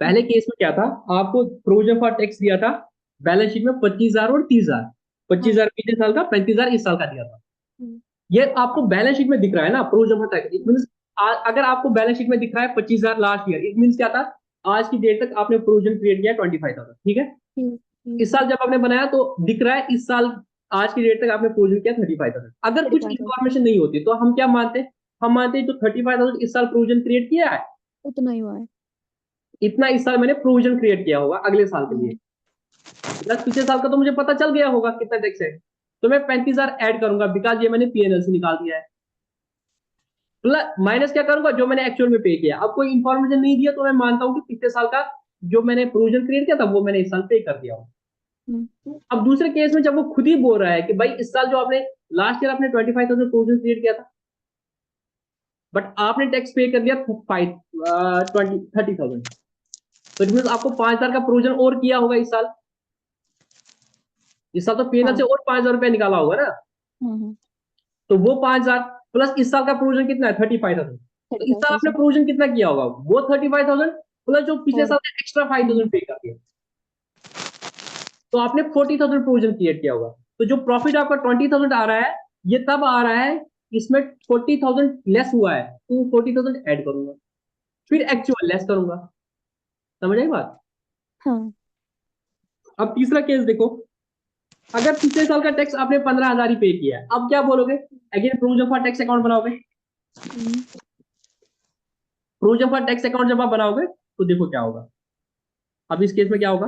पहले केस में क्या था, आपको प्रोविजन फॉर टैक्स दिया था बैलेंस शीट में 25,000 और 30,000, 25,000 पिछले साल का, 35,000 इस साल का दिया था। हम्म, ये आपको बैलेंस शीट में दिख रहा है ना provision for tax, it means अगर आपको बैलेंस शीट में दिख रहा है 25,000 लास्ट ईयर, इट मींस क्या था? आज की डेट तक आपने प्रोविजन क्रिएट किया 25,000, ठीक है। ठीक ठीक इस साल जब आपने बनाया तो दिख रहा है इस साल आज की डेट तक आपने प्रोविजन किया 35,000। अगर कुछ 35,000. इंफॉर्मेशन नहीं होती तो हम क्या मानते हैं? हम मानते हैं जो 35,000 इस साल प्रोविजन क्रिएट किया है, उतना ही हुआ है। इतना इस साल मैंने प्रोविजन क्रिएट किया होगा अगले साल के लिए, प्लस पिछले साल का तो मुझे पता चल गया होगा कितना टैक्स है, तो मैं 35,000 ऐड करूंगा बिकॉज ये मैंने पीएनएल से निकाल दिया है, प्लस माइनस क्या करूंगा जो मैंने एक्चुअल में पे किया। अब कोई इन्फॉर्मेशन नहीं दिया तो मैं मानता हूं कि पिछले साल का जो मैंने प्रोविजन क्रिएट किया था वो मैंने इस साल पे कर दिया हो। अब दूसरे केस में जब वो खुद ही बोल रहा है कि भाई इस साल जो आपने लास्ट ईयर आपने 25,000 प्रोविजन क्रिएट किया था, बट आपने टैक्स पे कर दिया 30,000, तो इट मीन आपको 5,000 का प्रोविजन और किया होगा इस साल। इस साल तो पीएनएल से और 5,000 रुपया निकाला होगा ना, तो वो 5,000 प्लस इस साल का प्रोविजन कितना है 35,000, तो इस साल आपने प्रोविजन कितना किया होगा वो 35,000 प्लस जो पिछले साल का एक्स्ट्रा 5,000 पे कर दिया, तो आपने 40,000 प्रोविजन क्रिएट किया होगा। तो जो प्रॉफिट आपका 20,000 आ रहा है ये तब आ रहा है इसमें 40,000 लेस हुआ है, तो 40,000 ऐड करूंगा, फिर एक्चुअल लेस करूंगा। समझ आई बात? हाँ। अब तीसरा केस देखो, अगर पिछले साल का टैक्स आपने 15,000 ही पे किया है, अब क्या बोलोगे? Again provision for tax account बनाओगे। प्रोविजन फॉर टैक्स अकाउंट जब आप बनाओगे तो देखो क्या होगा। अब इस केस में क्या होगा,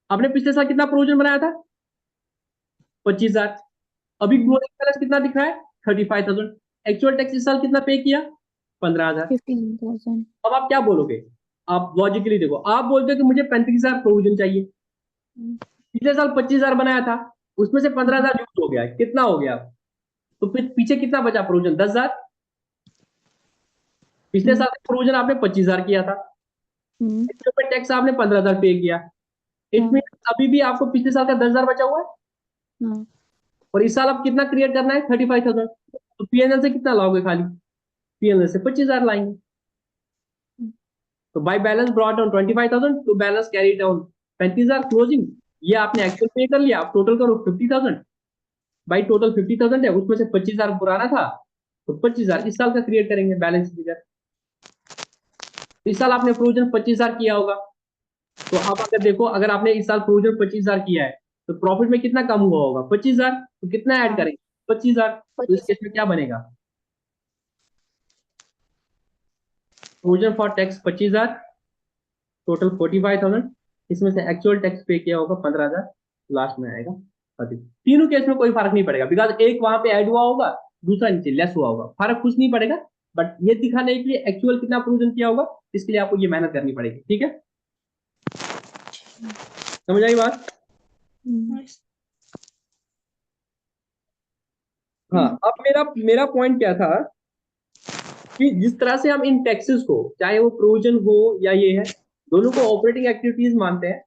आपने पिछले साल कितना प्रोविजन बनाया था 25,000, अभी क्लोजिंग बैलेंस कितना दिख रहा है 35,000, एक्चुअल टैक्स इस साल कितना पे किया 15,000। 15,000। अब आप क्या बोलोगे? आप लॉजिकली देखो, आप बोलते हो कि मुझे 35,000 प्रोविजन चाहिए, पिछले साल 25,000 बनाया था, उसमें से 15,000 यूज हो गया, कितना हो गया? तो फिर पीछे कितना बचा प्रोविजन 10,000। पिछले साल का प्रोविजन आपने 25,000 किया था, इसके ऊपर टैक्स आपने 15,000 पे किया, इट मीन अभी भी आपको पिछले साल का 10,000 बचा हुआ है, और इस साल आप कितना क्रिएट करना है 35,000, तो पीएनएल से कितना लाओगे? खाली पीएनएल से 25,000 लाएंगे। तो by balance brought down 25,000 to balance carry down 35,000 closing, ये आपने एक्चुअल पे कर लिया। आप टोटल करो 50,000, बाई टोटल 50,000 है, उसमें से 25,000 पुराना था, तो 25,000 इस साल का क्रिएट करेंगे बैलेंस फिगर। इस साल आपने प्रोविजन 25,000 किया होगा, तो आप अगर देखो अगर आपने इस साल प्रोविजन 25,000 किया है तो प्रॉफिट में कितना कम हुआ होगा 25,000, तो कितना ऐड करेंगे 25,000, तो इस केस में क्या बनेगा? प्रोविजन फॉर टैक्स 25,000, टोटल 45,000, इसमें से एक्चुअल टैक्स पे किया होगा 15,000, लास्ट में आएगा 30। तीनों केस में कोई फर्क नहीं पड़ेगा बिकॉज एक वहां पे ऐड हुआ होगा, दूसरा नीचे लेस हुआ होगा, फर्क कुछ नहीं पड़ेगा। बट ये दिखाने के लिए एक्चुअल कितना प्रोविजन किया होगा इसके लिए आपको ये मेहनत करनी पड़ेगी। ठीक है, समझ आई बात? हाँ, अब मेरा मेरा पॉइंट क्या था कि जिस तरह से हम इन टैक्सेस को, चाहे वो प्रोविजन हो या ये है, दोनों को ऑपरेटिंग एक्टिविटीज मानते हैं।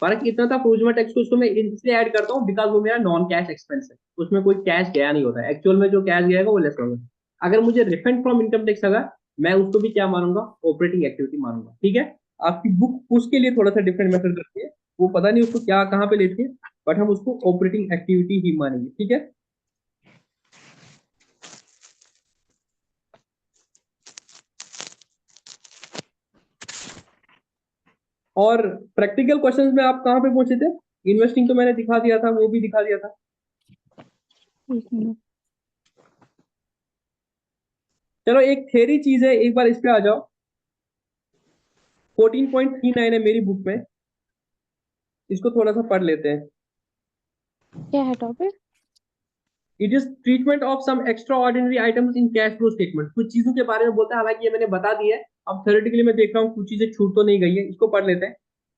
फर्क इतना था, प्रोविजन टैक्स को उसको मैं इसलिए ऐड करता हूँ बिकॉज वो मेरा नॉन कैश एक्सपेंस है, उसमें कोई कैश गया नहीं होता है, एक्चुअल में जो कैश गएगा वो लेस होगा। अगर मुझे रिफंड फ्रॉम इनकम टैक्स लगा, मैं उसको भी क्या मानूंगा? ऑपरेटिंग एक्टिविटी मानूंगा। ठीक है, आपकी बुक उसके लिए थोड़ा सा डिफरेंट मेथड करती है, वो पता नहीं उसको क्या कहाँ पे लेती है, बट हम उसको ऑपरेटिंग एक्टिविटी ही मानेंगे। ठीक है, और प्रैक्टिकल क्वेश्चंस में आप कहाँ पे पहुंचे थे? इन्वेस्टिंग तो मैंने दिखा दिया था, वो भी दिखा दिया था। चलो एक थ्योरी चीज है, एक बार इस पे आ जाओ। 14.39 है मेरी बुक में, इसको थोड़ा सा पढ़ लेते हैं। क्या है topic? It is treatment of some extraordinary items in cash flow statement. कुछ चीजों के बारे में बोलता है, हालांकि ये मैंने बता दिया है, अब थ्योरेटिकली मैं देख रहा हूँ कुछ चीजें छूट तो नहीं गई है, इसको पढ़ लेते हैं।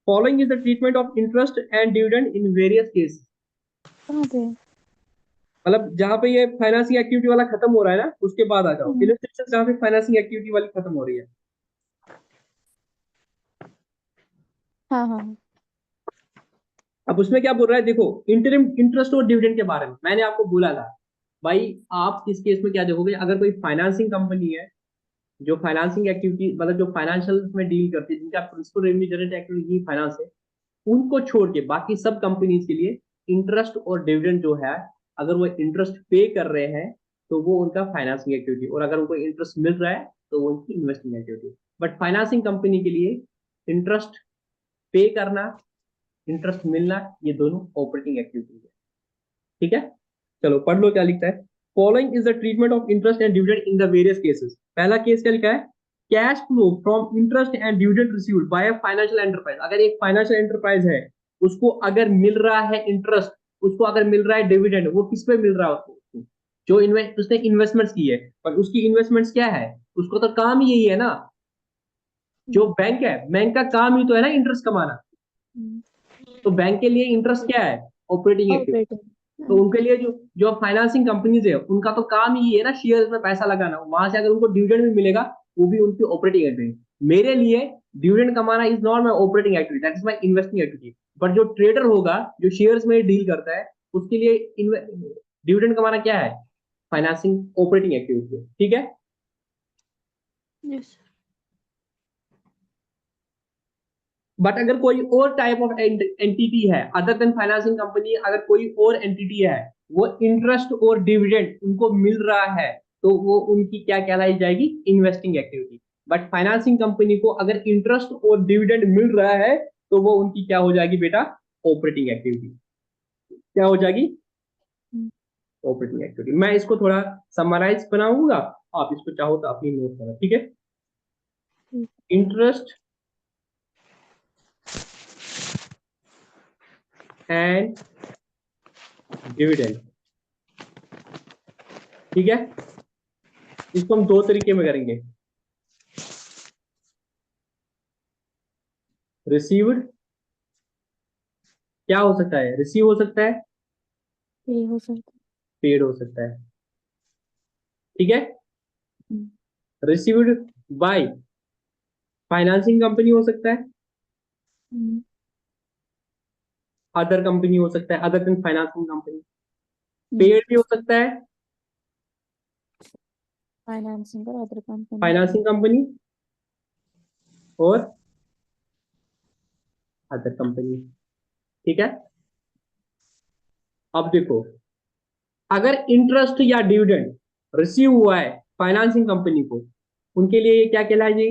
Following is the treatment of interest and dividend in various case. कहाँ पे? मतलब जहां पे ये फाइनेंसिंग एक्टिविटी वाला खत्म हो रहा है ना, उसके बाद आ जाओ इलस्ट्रेशन जहां पे फाइनेंसिंग एक्टिविटी वाली खत्म हो रही है। हाँ हाँ। अब उसमें क्या बोल रहा है देखो, इंटरिम इंटरेस्ट और डिविडेंड के बारे में मैंने आपको बोला था भाई, आप इस केस में क्या देखोगे, अगर कोई फाइनेंसिंग कंपनी है जो फाइनेंसिंग एक्टिविटी मतलब जो फाइनेंशियल में डील करती है, जिनका principal revenue generate activity finance है, उनको छोड़ के बाकी सब कंपनीज के लिए इंटरेस्ट और डिविडेंड जो है, अगर वो इंटरेस्ट पे कर रहे हैं तो वो उनका फाइनेंसिंग एक्टिविटी, और अगर उनको इंटरेस्ट मिल रहा है तो वो उनकी investing activity. But financing company के लिए इंटरेस्ट पे करना, इंटरेस्ट मिलना, ये दोनों ऑपरेटिंग एक्टिविटी है। ठीक है, चलो पढ़ लो क्या लिखता है। Following is the treatment of interest and dividend in the various cases. पहला केस क्या लिखा है, cash flow from interest and dividend received by a financial enterprise. अगर एक फाइनेंशियल एंटरप्राइज है, उसको अगर मिल रहा है इंटरेस्ट, उसको अगर मिल रहा है डिविडेंड, वो किस पे मिल रहा है उसको, जो इन्वेस्ट उसने इन्वेस्टमेंट्स की है। पर उसकी इन्वेस्टमेंट्स क्या है, उसको तो काम ही यही है ना। जो बैंक है, बैंक का काम ही तो है ना इंटरेस्ट कमाना। तो बैंक के लिए इंटरेस्ट क्या है, ऑपरेटिंग एक्टिविटी। ऑपरेटिंग। तो उनके लिए जो जो फाइनेंसिंग कंपनीज है, उनका तो काम ही है ना शेयर्स में पैसा लगाना। वहां से अगर उनको डिविडेंड भी मिलेगा, वो भी उनकी ऑपरेटिंग एक्टिविटी। मेरे लिए डिविडेंड कमाना is not my operating activity, that is my investing activity. But जो ट्रेडर होगा, जो शेयर्स में डील करता है, उसके लिए डिविडेंड कमाना क्या है, फाइनेंसिंग ऑपरेटिंग एक्टिविटी है। ठीक है। Yes. बट अगर कोई और टाइप ऑफ एंटिटी है अदर देन फाइनेंसिंग कंपनी, अगर कोई और एंटिटी है, वो इंटरेस्ट और डिविडेंड उनको मिल रहा है, तो वो उनकी क्या कहलाई जाएगी, investing activity. But financing company को अगर इंटरेस्ट और डिविडेंड मिल रहा है, तो वो उनकी क्या हो जाएगी बेटा, ऑपरेटिंग एक्टिविटी। क्या हो जाएगी, ऑपरेटिंग एक्टिविटी। मैं इसको थोड़ा समराइज बनाऊंगा, आप इसको चाहो तो अपनी नोट करो। ठीक है। इंटरेस्ट एंड डिविडेंड, ठीक है। इसको हम दो तरीके में करेंगे, रिसीव्ड, क्या हो सकता है, रिसीव हो सकता है, पे हो सकता पेड हो सकता है। ठीक है। है। रिसीव्ड बाय फाइनेंसिंग कंपनी हो सकता है, अदर कंपनी हो सकता है, other than financing company. Paid भी हो सकता है, फाइनेंसिंग और अदर कंपनी। फाइनेंसिंग कंपनी और अदर कंपनी। ठीक है। अब देखो, अगर इंटरेस्ट या डिविडेंड रिसीव हुआ है फाइनेंसिंग कंपनी को, उनके लिए ये क्या कहलाएगी,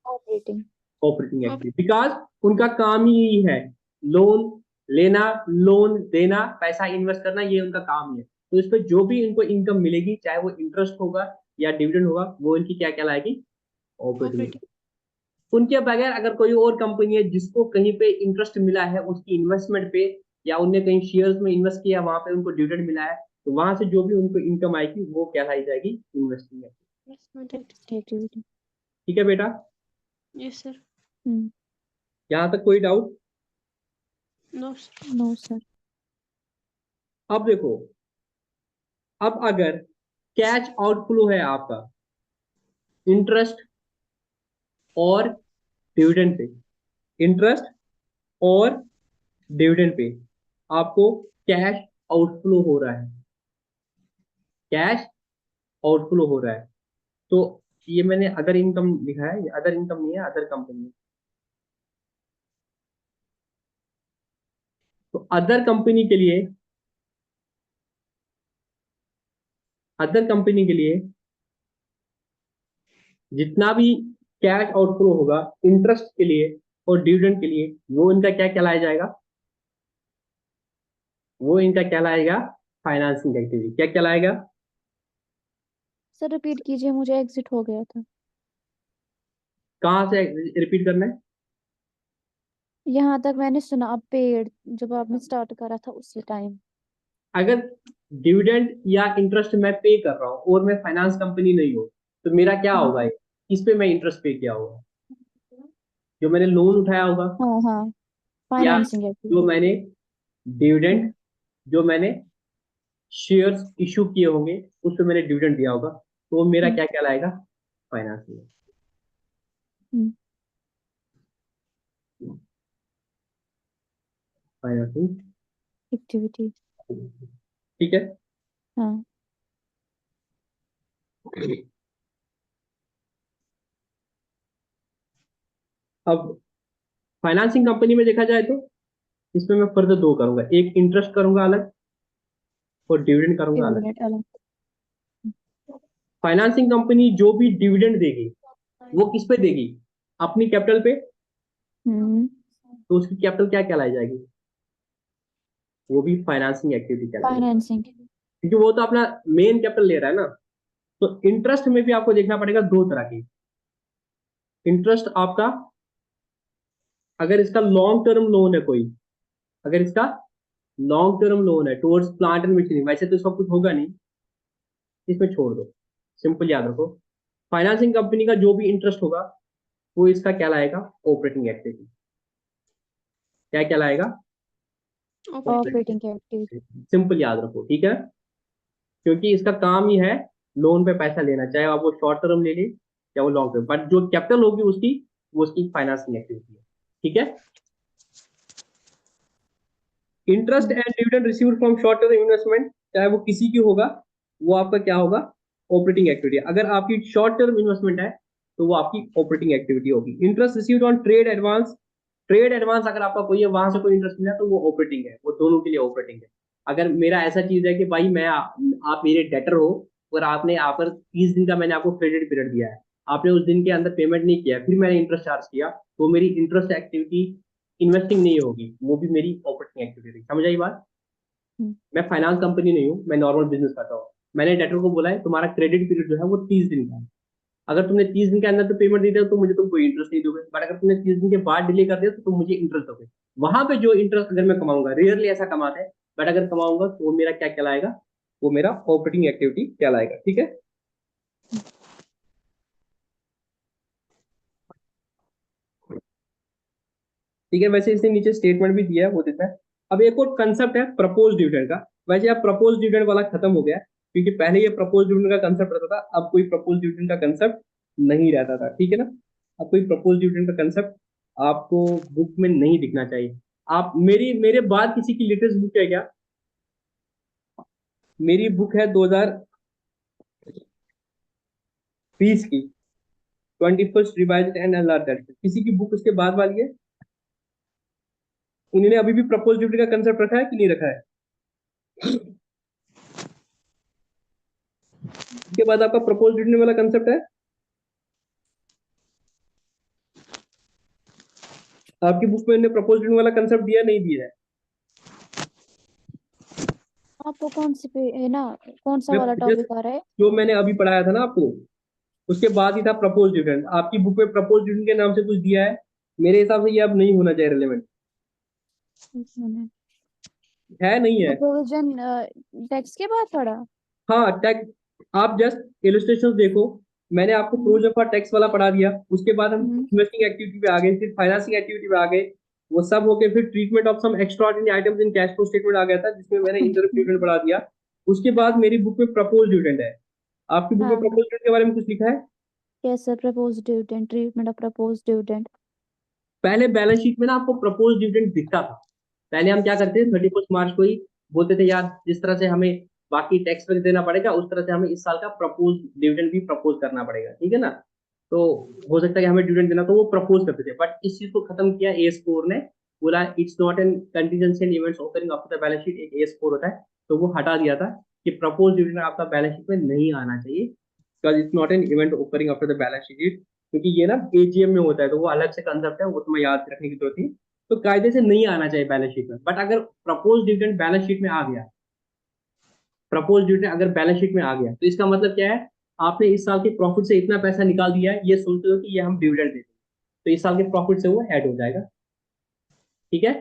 ऑपरेटिंग। Operating activity. बिकॉज उनका काम ही यही है, लोन लेना, लोन देना, पैसा इन्वेस्ट करना, ये उनका काम ही है। तो इस पर जो भी इनको इनकम मिलेगी, चाहे वो इंटरेस्ट होगा या डिविडेंड होगा, वो इनकी क्या कहलाएगी, ऑपरेटिंग। Operating. उनके बगैर अगर कोई और कंपनी है जिसको कहीं पे इंटरेस्ट मिला है उसकी इन्वेस्टमेंट पे, या उनने कहीं शेयर्स में इन्वेस्ट किया, वहां पे उनको डिविडेंड मिला है, तो वहां से जो भी उनको इनकम आएगी वो कहलाई जाएगी इन्वेस्टिंग एक्टिविटी। Investment activity. ठीक है बेटा। Yes, sir. यहाँ तक कोई doubt? No, sir. No sir. अब देखो, अब अगर कैश आउटफ्लो है आपका इंटरेस्ट और डिविडेंड पे, इंटरेस्ट और डिविडेंड पे आपको कैश आउटफ्लो हो रहा है, कैश आउटफ्लो हो रहा है, तो ये मैंने अदर इनकम लिखा है, ये अदर इनकम नहीं है, अदर कंपनी है। तो अदर कंपनी के लिए, अदर कंपनी के लिए जितना भी कैश आउटफ्लो होगा इंटरेस्ट के लिए और डिविडेंड के लिए, वो इनका क्या कहलाया जाएगा, वो इनका कहलाएगा फाइनेंसिंग एक्टिविटी। क्या कहलाएगा, सर रिपीट कीजिए, मुझे एग्जिट हो गया था। कहाँ से रिपीट करना है? यहाँ तक मैंने सुना, अब पेड जब आपने स्टार्ट करा था उसी टाइम। अगर डिविडेंड या इंटरेस्ट मैं पे कर रहा हूँ और मैं फाइनेंस कंपनी नहीं हूँ, तो मेरा क्या होगा, किस पे मैं इंटरेस्ट पे किया होगा, जो मैंने लोन उठाया होगा, हाँ हाँ, या फाइनेंसिंग जो एक्टिविटी। मैंने डिविडेंड, जो मैंने शेयर्स इशू किए होंगे उस पे मैंने डिविडेंड दिया होगा, तो वो मेरा क्या कहलाएगा, फाइनेंसिंग, फाइनेंसिंग। एक्टिविटी। ठीक है। हाँ। अब फाइनेंसिंग कंपनी में देखा जाए तो इसमें मैं फर्दर दो करूंगा, एक इंटरेस्ट करूंगा अलग और डिविडेंड करूंगा अलग। डिविडेंड अलग। फाइनेंसिंग कंपनी जो भी डिविडेंड देगी वो किस पे देगी, अपनी कैपिटल पे, तो उसकी कैपिटल क्या कहलाई जाएगी, वो भी फाइनेंसिंग एक्टिविटी कहलाई जाएगी। फाइनेंसिंग। क्योंकि वो तो अपना मेन कैपिटल ले रहा है ना। तो इंटरेस्ट में भी आपको देखना पड़ेगा दो तरह की। इंटरेस्ट आपका, अगर इसका लॉन्ग टर्म लोन है कोई, अगर इसका लॉन्ग टर्म लोन है टुवर्ड्स प्लांट एंड मशीनरी, वैसे तो इसका कुछ होगा नहीं, इसमें छोड़ दो, सिंपल याद रखो। फाइनेंसिंग कंपनी का जो भी इंटरेस्ट होगा वो इसका क्या लाएगा, ऑपरेटिंग एक्टिविटी। क्या कहलाएगा, ऑपरेटिंग एक्टिविटी। सिंपल याद रखो, ठीक है। क्योंकि इसका काम ही है लोन पे पैसा लेना, चाहे आप वो शॉर्ट टर्म ले ले या वो लॉन्ग टर्म, बट जो कैपिटल होगी उसकी, वो उसकी फाइनेंसिंग एक्टिविटी है, ठीक है। Interest and dividend received from short term investment, चाहे वो किसी की होगा, वो आपका क्या होगा, ऑपरेटिंग एक्टिविटी। अगर आपकी शॉर्ट टर्म इन्वेस्टमेंट है तो वो आपकी ऑपरेटिंग एक्टिविटी होगी। Interest received on trade advance, trade advance अगर आपका कोई है, वहां से कोई इंटरेस्ट मिला तो वो ऑपरेटिंग है, वो दोनों के लिए ऑपरेटिंग है। अगर मेरा ऐसा चीज है कि भाई मैं आप मेरे डेटर हो और आपने यहाँ पर 30 दिन का मैंने आपको क्रेडिट पीरियड दिया है, आपने उस दिन के अंदर पेमेंट नहीं किया, फिर मैंने इंटरेस्ट चार्ज किया, तो मेरी इंटरेस्ट एक्टिविटी इन्वेस्टिंग नहीं होगी, वो भी मेरी ऑपरेटिंग एक्टिविटी। समझ आई बात। हम्म। मैं फाइनेंस कंपनी नहीं हूँ, मैं नॉर्मल बिजनेस करता हूँ। मैंने डेटर को बोला है तुम्हारा क्रेडिट पीरियड जो है वो 30 दिन का है, अगर तुमने 30 दिन के अंदर तो पेमेंट दी तो मुझे तुम कोई इंटरेस्ट नहीं दोगे, बट अगर तुमने 30 दिन के बाद डिले कर दिया तो तुम मुझे इंटरेस्ट दोगे। वहां पे जो इंटरेस्ट अगर मैं कमाऊंगा, रेयरली ऐसा कमाते हैं, बट अगर कमाऊंगा तो वो मेरा क्या कहलाएगा, वो मेरा ऑपरेटिंग एक्टिविटी कहलाएगा, ठीक है। ठीक है, वैसे इसने नीचे स्टेटमेंट भी दिया है, वो देता है। अब एक और कंसेप्ट है प्रपोज डिविडेंड का। वैसे अब प्रपोज डिविडेंड वाला खत्म हो गया, क्योंकि पहले ये प्रपोज डिविडेंड का कंसेप्ट रहता था, अब कोई प्रपोज डिविडेंड का कंसेप्ट नहीं रहता था, ठीक है ना। अब कोई प्रपोज डिविडेंड का कंसेप्ट आपको बुक में नहीं दिखना चाहिए। आप मेरे बाद किसी की लेटेस्ट बुक है क्या, मेरी बुक है 2020 की, 21st रिवाइज्ड एंड एनलार्ज्ड, किसी की बुक उसके बाद वाली है, इन्होंने अभी भी प्रपोज डिविडेंड का कंसेप्ट रखा है कि नहीं रखा है। उसके बाद आपका प्रपोज डिविडेंड वाला कंसेप्ट है, आपकी बुक में इन्होंने प्रपोज डिविडेंड वाला कंसेप्ट दिया नहीं दिया है। आपको कौन सी पे है ना, कौन सा मैं वाला टॉपिक आ रहा है? जो मैंने अभी पढ़ाया था ना आपको, उसके बाद ही था प्रपोज डिविडेंड। आपकी बुक में प्रपोज डिविडेंड के नाम से कुछ दिया है, मेरे हिसाब से ये अब नहीं होना चाहिए रिलेवेंट, है नहीं है। प्रोविजन टैक्स के बाद पढ़ा। हाँ टैक्स, आप जस्ट इलस्ट्रेशन देखो, मैंने आपको प्रोज ऑफ टैक्स वाला पढ़ा दिया, उसके बाद हम हम्म। इन्वेस्टिंग एक्टिविटी पे आ गए, फिर फाइनेंसिंग एक्टिविटी पे आ गए, वो सब होके फिर treatment of some extraordinary items in cash flow statement आ गया था, जिसमें मैंने इंटरेस्ट डिविडेंड पढ़ा दिया। उसके बाद मेरी बुक में प्रपोज डिविडेंड है। आपकी बुक में हाँ, प्रपोज डिविडेंड के बारे में कुछ लिखा है। कैसे propose dividend, treatment of propose dividend. पहले बैलेंस शीट में ना आपको प्रपोज डिविडेंड दिखता था। पहले हम क्या करते थे, 31 मार्च को ही बोलते थे यार, जिस तरह से हमें बाकी टैक्स पे देना पड़ेगा उस तरह से हमें इस साल का प्रपोज डिविडेंड भी प्रपोज करना पड़ेगा, ठीक है ना। तो हो सकता है कि हमें डिविडेंड देना, तो वो प्रपोज करते थे, बट इस चीज को खत्म किया ए स्कोर ने, बोला it's not an contingency and events occurring after the balance sheet, एक ए स्कोर होता है, तो वो हटा दिया था कि प्रपोज डिविडेंड आपका बैलेंस शीट में नहीं आना चाहिए, because it's not an event occurring after the balance sheet. क्योंकि ये ना एजीएम में होता है, तो वो अलग से कंसेप्ट है, वो तुम्हें याद रखने की जरूरत नहीं। तो कायदे से नहीं आना चाहिए बैलेंस शीट में, बट अगर प्रपोज डिविडेंड बैलेंस शीट में आ गया, प्रपोज डिविडेंड अगर बैलेंस शीट में आ गया, तो इसका मतलब क्या है, आपने इस साल के प्रॉफिट से इतना पैसा निकाल दिया है, ये सोचते हो कि ये हम डिविडेंड देते हैं, तो इस साल के प्रॉफिट से वो ऐड हो जाएगा, ठीक है।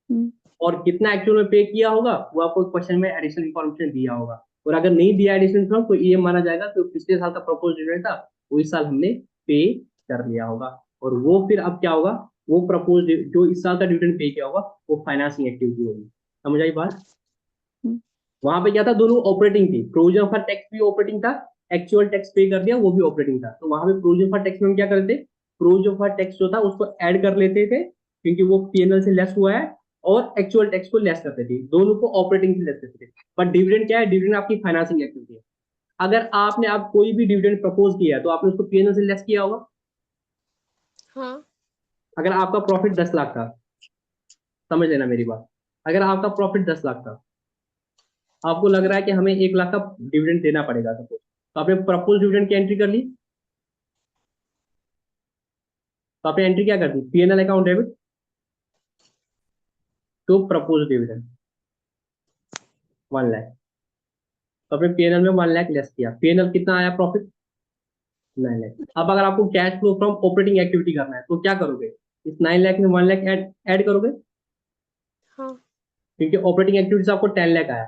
हम्म। और कितना एक्चुअल में पे किया होगा वो आपको क्वेश्चन में एडिशनल इन्फॉर्मेशन दिया होगा, और अगर नहीं दिया एडिशनल इन्फॉर्मेशन तो ये माना जाएगा कि पिछले साल का प्रपोज डिविडेंड था वो इस साल हमने पे कर लिया होगा, और वो फिर अब क्या होगा, वो प्रपोज जो इस साल का डिविडेंड पे किया होगा वो फाइनेंसिंग एक्टिविटी होगी। समझ आई बात। हम्म। वहां पे क्या था, दोनों ऑपरेटिंग थी, प्रोविजन फॉर टैक्स भी ऑपरेटिंग था, एक्चुअल टैक्स पे कर दिया वो भी ऑपरेटिंग था। तो वहां पे प्रोविजन फॉर टैक्स में हम क्या करते थे, प्रोविजन फॉर टैक्स जो था उसको ऐड कर लेते थे, क्योंकि वो पीएनएल से लेस हुआ है, और एक्चुअल टैक्स को लेस करते थे, दोनों को ऑपरेटिंग से लेस करते थे। पर डिविडेंड क्या है, डिविडेंड आपकी फाइनेंसिंग एक्टिविटी है। अगर आपने आप कोई भी डिविडेंड प्रपोज किया है तो आपने उसको पीएनएल से लेस किया होगा। हाँ। अगर आपका प्रॉफिट 10 लाख था, समझ लेना मेरी बात, अगर आपका प्रॉफिट 10 लाख था, आपको लग रहा है कि हमें 1 लाख का डिविडेंड देना पड़ेगा सपोज, तो आपने प्रपोज डिविडेंड की एंट्री कर ली, तो आपने एंट्री क्या कर दी, PNL account debit to propose dividend 1 lakh. तो अपने पीएनएल में 1 लाख लेस किया, पीएनएल कितना आया प्रॉफिट 9 लाख। अब अगर आपको cash flow from operating activity करना है तो क्या करोगे, इस 9 लाख में 1 लाख ऐड करोगे, हाँ क्योंकि ऑपरेटिंग एक्टिविटी से आपको 10 लाख आया।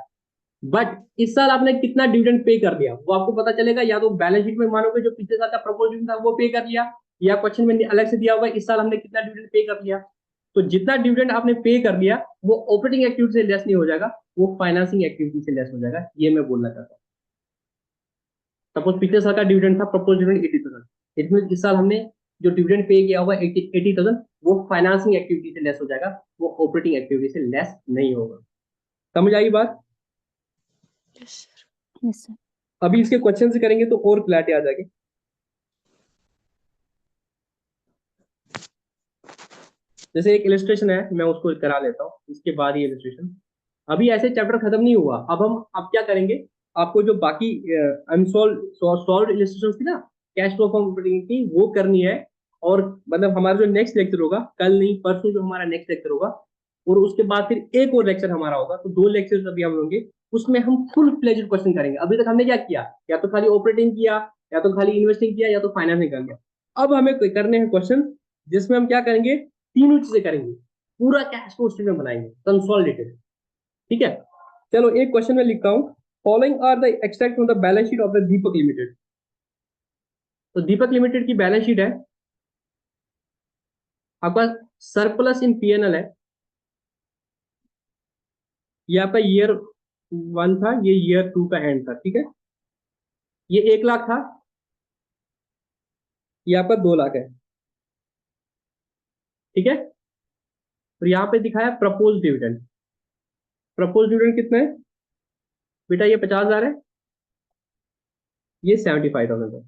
बट इस साल आपने कितना डिविडेंड पे कर दिया वो आपको पता चलेगा, या तो बैलेंस शीट में मानोगे जो पिछले साल का प्रपोज डिविडेंड था वो पे कर लिया, या क्वेश्चन में अलग से दिया होगा इस साल हमने कितना डिविडेंड पे कर लिया। तो जितना डिविडेंड आपने पे कर लिया वो ऑपरेटिंग एक्टिविटी से लेस नहीं हो जाएगा, वो फाइनेंसिंग एक्टिविटी से लेस हो जाएगा, ये मैं बोलना चाहता हूँ। सपोज पिछले साल का डिविडेंड था प्रपोज डिविडेंड 80,000, इट मीन इस साल हमने जो डिविडेंड पे किया होगा 80,000, वो फाइनेंसिंग एक्टिविटी से लेस हो जाएगा, वो ऑपरेटिंग एक्टिविटी से लेस नहीं होगा। समझ आई बात? Yes sir. Yes sir. अभी इसके क्वेश्चन से करेंगे तो और क्लैरिटी आ जाएगी। जैसे एक इलिस्ट्रेशन है, मैं उसको करा लेता हूँ, इसके बाद ये इलिस्ट्रेशन। अभी ऐसे चैप्टर खत्म नहीं हुआ, अब क्या करेंगे, आपको जो बाकी सॉल्व इलिस्ट्रेशन थी ना कैश फ्लो फ्रॉम ऑपरेटिंग की, वो करनी है। और मतलब हमारा जो नेक्स्ट लेक्चर होगा, कल नहीं परसों जो हमारा नेक्स्ट लेक्चर होगा, और उसके बाद फिर एक और लेक्चर हमारा होगा, तो 2 लेक्चर अभी हम होंगे, उसमें हम फुल फ्लेज्ड क्वेश्चन करेंगे। अभी तक हमने क्या किया, या तो खाली ऑपरेटिंग किया, या तो खाली इन्वेस्टिंग किया, या तो फाइनेंसिंग कर लिया। अब हमें करने हैं क्वेश्चन जिसमें हम क्या करेंगे, तीनों चीजें करेंगे, पूरा कैश फ्लो स्टेटमेंट बनाएंगे कंसोलिडेटेड। ठीक है, चलो एक क्वेश्चन में लिखता हूं, following are the extract from the balance sheet of the Deepak limited. तो दीपक लिमिटेड की बैलेंस शीट है, आपका सरप्लस इन पीएनएल है, ये आपका ईयर 1 था, ये ईयर 2 का एंड था। ठीक है, ये 1 लाख था, ये आपका 2 लाख है। ठीक है, और यहाँ पे दिखाया प्रपोज डिविडेंड, प्रपोज डिविडेंड कितना है बेटा, ये 50,000 है, ये 75,000 है।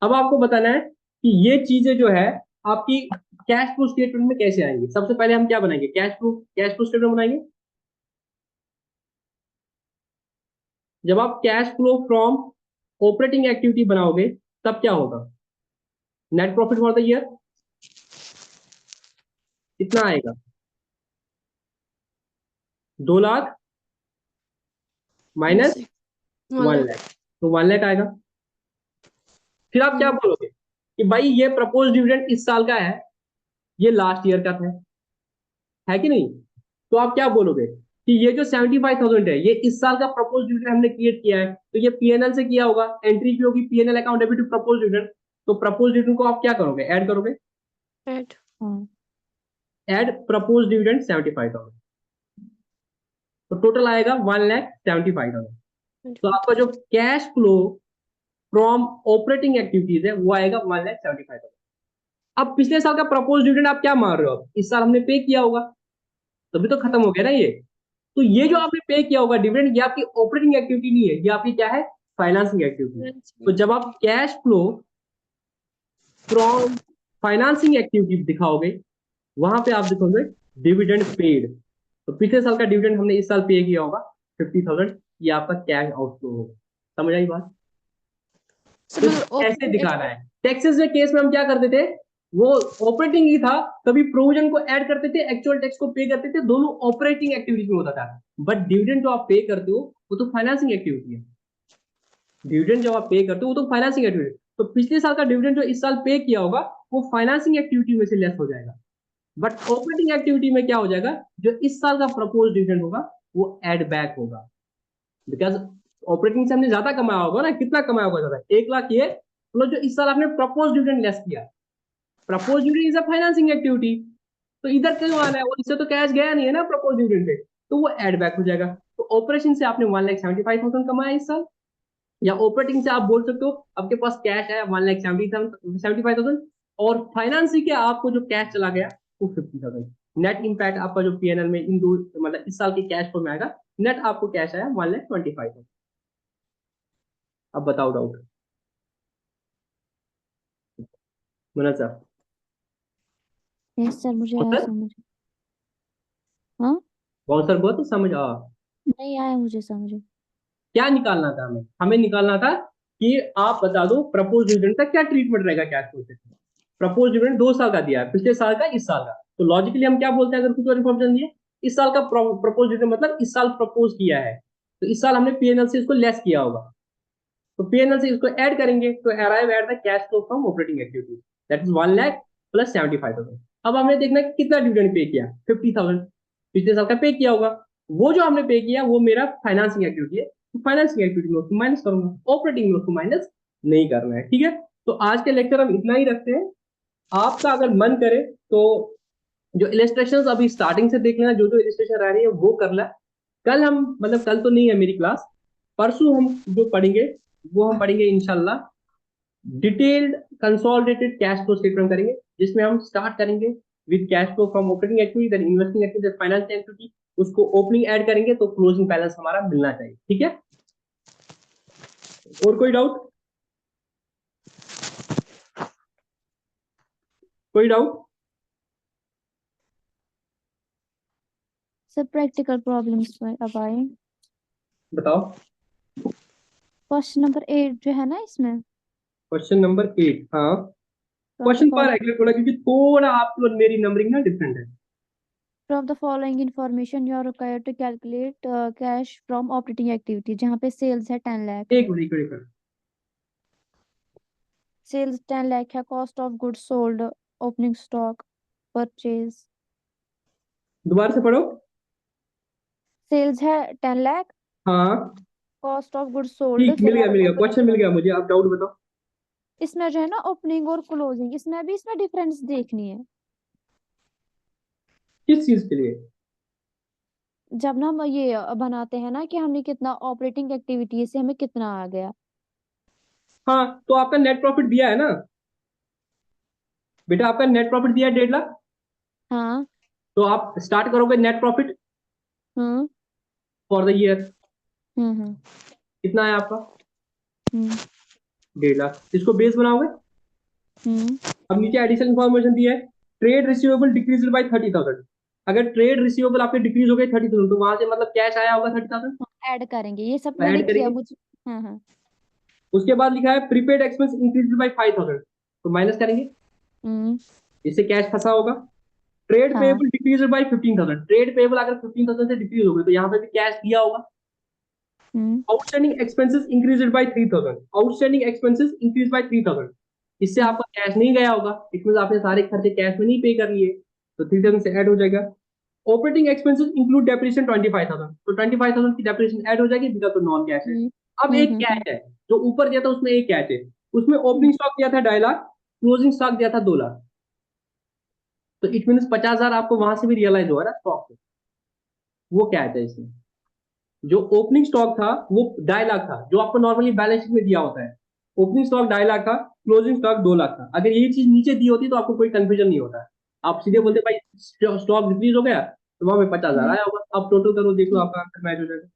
अब आपको बताना है कि ये चीजें जो है आपकी कैश फ्लो स्टेटमेंट में कैसे आएंगी। सबसे पहले हम क्या बनाएंगे, कैश फ्लो स्टेटमेंट बनाएंगे। जब आप cash flow from operating activity बनाओगे तब क्या होगा, net profit for the year कितना आएगा, 2 लाख माइनस 1 1 लाख, तो 1 लाख आएगा। फिर आप क्या लाख। बोलोगे कि भाई ये प्रपोज डिविडेंड इस साल का है, ये लास्ट ईयर का था, है कि नहीं। तो आप क्या बोलोगे कि ये जो 75,000 है ये इस साल का प्रपोज डिविडेंड हमने क्रिएट किया है, तो ये पीएनएल से किया होगा, एंट्री की होगी PNL account debit to propose dividend. तो प्रपोज डिविडेंड को आप क्या करोगे, ऐड करोगे, ऐड। हाँ। ऐड प्रपोज डिविडेंड 75,000, तो टोटल आएगा 1,75,000। तो आपका जो cash flow from operating activities है वो आएगा 1,75,000। अब पिछले साल का प्रपोज डिविडेंड आप क्या मान रहे हो, इस साल हमने पे किया होगा, तभी तो खत्म हो गया ना ये। तो ये जो आपने पे किया होगा डिविडेंड, ये आपकी ऑपरेटिंग एक्टिविटी नहीं है, ये आपकी क्या है, फाइनेंसिंग एक्टिविटी। तो जब आप cash flow from financing activity दिखाओगे, वहां पे आप दिखाओगे डिविडेंड पेड। तो पिछले साल का डिविडेंड हमने इस साल पे किया होगा 50,000, ये आपका कैश आउटफ्लो होगा। समझ आई बात? सर तो मतलब ऐसे दिखाना है। टैक्सेस के केस में हम क्या करते थे, वो ऑपरेटिंग ही था, कभी प्रोविजन को ऐड करते थे, एक्चुअल टैक्स को पे करते थे, दोनों ऑपरेटिंग एक्टिविटी में होता था। बट डिविडेंड जो आप पे करते हो वो तो फाइनेंसिंग एक्टिविटी है, डिविडेंड जब आप पे करते हो वो तो फाइनेंसिंग एक्टिविटी। तो पिछले साल का डिविडेंड जो इस साल पे किया होगा वो फाइनेंसिंग एक्टिविटी में से लेस हो जाएगा, बट ऑपरेटिंग एक्टिविटी में क्या हो जाएगा, जो इस साल का प्रपोज डिविडेंड होगा वो एड बैक होगा, बिकॉज ऑपरेटिंग से हमने ज्यादा कमाया होगा ना, कितना कमाया होगा ज्यादा, 1 लाख, ये मतलब जो इस साल आपने प्रपोज डिविडेंड लेस किया, propose dividend is a financing activity, तो इधर क्यों आना है, वो इससे तो कैश गया नहीं है ना प्रपोज डिविडेंड पे, तो वो एड बैक हो जाएगा। तो ऑपरेशन से आपने 1,75,000 कमाया इस साल, या ऑपरेटिंग से आप बोल सकते हो आपके पास कैश है 1,75,000, और फाइनेंसिंग के आपको जो कैश चला गया वो 50,000। नेट इंपैक्ट आपका जो पीएनएल में इन दो मतलब इस साल के कैश फ्लो में आएगा, नेट आपको कैश आया 1,25,000। अब बताओ डाउट मनोज साहब। यस सर, मुझे आया बहुत सर, समझ। हाँ, बहुत सर, बहुत समझ आ। नहीं आया मुझे समझ। क्या निकालना था हमें, हमें निकालना था कि आप बता दो प्रपोज डिविडेंड का क्या ट्रीटमेंट रहेगा कैश फ्लो से। प्रपोज डिविडेंड 2 साल का दिया है, पिछले साल का, इस साल का, तो लॉजिकली हम क्या बोलते हैं अगर कुछ और इन्फॉर्मेशन दिए, इस साल का प्रपोज डिविडेंड मतलब इस साल प्रपोज किया है, तो इस साल हमने पीएनएल से इसको लेस किया होगा, तो पीएनएल से इसको ऐड करेंगे तो arrive at the cash flow from operating activity, that is 1 lakh plus 75,000। अब हमने देखना है कि कितना डिविडेंड पे किया, 50,000 पिछले साल का पे किया होगा। वो जो हमने पे किया वो मेरा फाइनेंसिंग एक्टिविटी है, तो फाइनेंसिंग एक्टिविटी में उसको माइनस करूंगा, ऑपरेटिंग में उसको माइनस नहीं करना है, ठीक है। तो आज के लेक्चर हम इतना ही रखते हैं। आपका अगर मन करे तो जो इलिस्ट्रेशंस अभी स्टार्टिंग से देख लेना, जो जो इलिस्ट्रेशन रह रही है वो कर ला। कल हम, मतलब कल तो नहीं है मेरी क्लास, परसों हम जो पढ़ेंगे वो हम पढ़ेंगे इंशाल्लाह detailed consolidated cash flow statement करेंगे, जिसमें हम स्टार्ट करेंगे with cash flow from operating activity, then investing activity, financial activity, उसको ओपनिंग ऐड करेंगे तो क्लोजिंग बैलेंस हमारा मिलना चाहिए, ठीक है। और कोई डाउट, कोई डाउट? सर प्रैक्टिकल प्रॉब्लम्स में अब आए। बताओ। क्वेश्चन नंबर 8 जो है ना इसमें, क्वेश्चन नंबर 8, हाँ फ्रॉम द क्वेश्चन पर फॉलोइंग है थोड़ा, क्योंकि थोड़ा आपकी और मेरी नंबरिंग ना डिफरेंट है। From the following information you are required to calculate cash from operating activity, जहाँ पे सेल्स है 10 लाख, एक मिनट, एक मिनट। सेल्स 10 लाख है, cost of goods sold, opening stock, purchase. दोबारा से पढ़ो। सेल्स है 10 लाख, हाँ कॉस्ट ऑफ गुड्स सोल्ड, ठीक, फिर है मिल गया, ओपनिंग क्वेश्चन मिल स्टॉक। गया मुझे, आप डाउट बताओ। इसमें जो है ना ओपनिंग और क्लोजिंग, इसमें भी इसमें डिफरेंस देखनी है। किस चीज के लिए? जब ना हम ये बनाते हैं ना कि हमने कितना ऑपरेटिंग एक्टिविटी से हमें कितना आ गया। हाँ तो आपका नेट प्रॉफिट दिया है ना बेटा, आपका नेट प्रॉफिट दिया है 1.5 लाख, हाँ। तो आप स्टार्ट करोगे net profit hmm for the year, hmm कितना है आपका? हम्म 1.5 लाख। इसको बेस बनाओगे। हम्म अब नीचे एडिशनल इन्फॉर्मेशन दिया है, ट्रेड रिसीवेबल डिक्रीज बाय 30,000। अगर ट्रेड रिसीवेबल आपके डिक्रीज हो गए 30,000, तो वहां से मतलब कैश आया होगा 30,000, ऐड करेंगे, ये सब तो मैंने ऐड किया करेंगे। मुझे। हाँ हाँ। उसके बाद लिखा है प्रीपेड एक्सपेंस इंक्रीज बाय 5,000, तो माइनस करेंगे, हम्म इससे कैश फंसा होगा। ट्रेड हाँ। Payable decrease by 15,000, trade payable अगर 15,000 से डिक्रीज हो गई तो यहाँ पे भी कैश दिया होगा। Hmm outstanding expenses increased by 3,000, outstanding expenses increase by 3,000, इससे हम्म आपका कैश नहीं गया होगा, इट मींस आपने सारे खर्चे कैश में नहीं पे कर लिए, तो 3,000 से ऐड हो जाएगा। ऑपरेटिंग एक्सपेंसेस इंक्लूड डेप्रिसिएशन 25,000, तो 25,000 की डेप्रिसिएशन ऐड हो जाएगी, बिकॉज तो नॉन कैश है। हम्म अब एक कैश है, जो ऊपर दिया था उसमें एक कैश है, उसमें ओपनिंग स्टॉक दिया था 2.5 लाख, क्लोजिंग स्टॉक दिया था 2 लाख, तो इट मीन 50,000 आपको वहां से भी रियलाइज हुआ ना स्टॉक से, वो कैश है इसमें। जो ओपनिंग स्टॉक था वो 2.5 लाख था, जो आपको नॉर्मली बैलेंस शीट में दिया होता है। ओपनिंग स्टॉक 2.5 लाख था, क्लोजिंग स्टॉक 2 लाख था। अगर यही चीज नीचे दी होती तो आपको कोई कंफ्यूजन नहीं होता, आप सीधे बोलते भाई स्टॉक डिक्रीज हो गया, तो वहां पे 50,000 आया होगा। अब टोटल करो, देख लो आपका आंसर मैच हो जाएगा।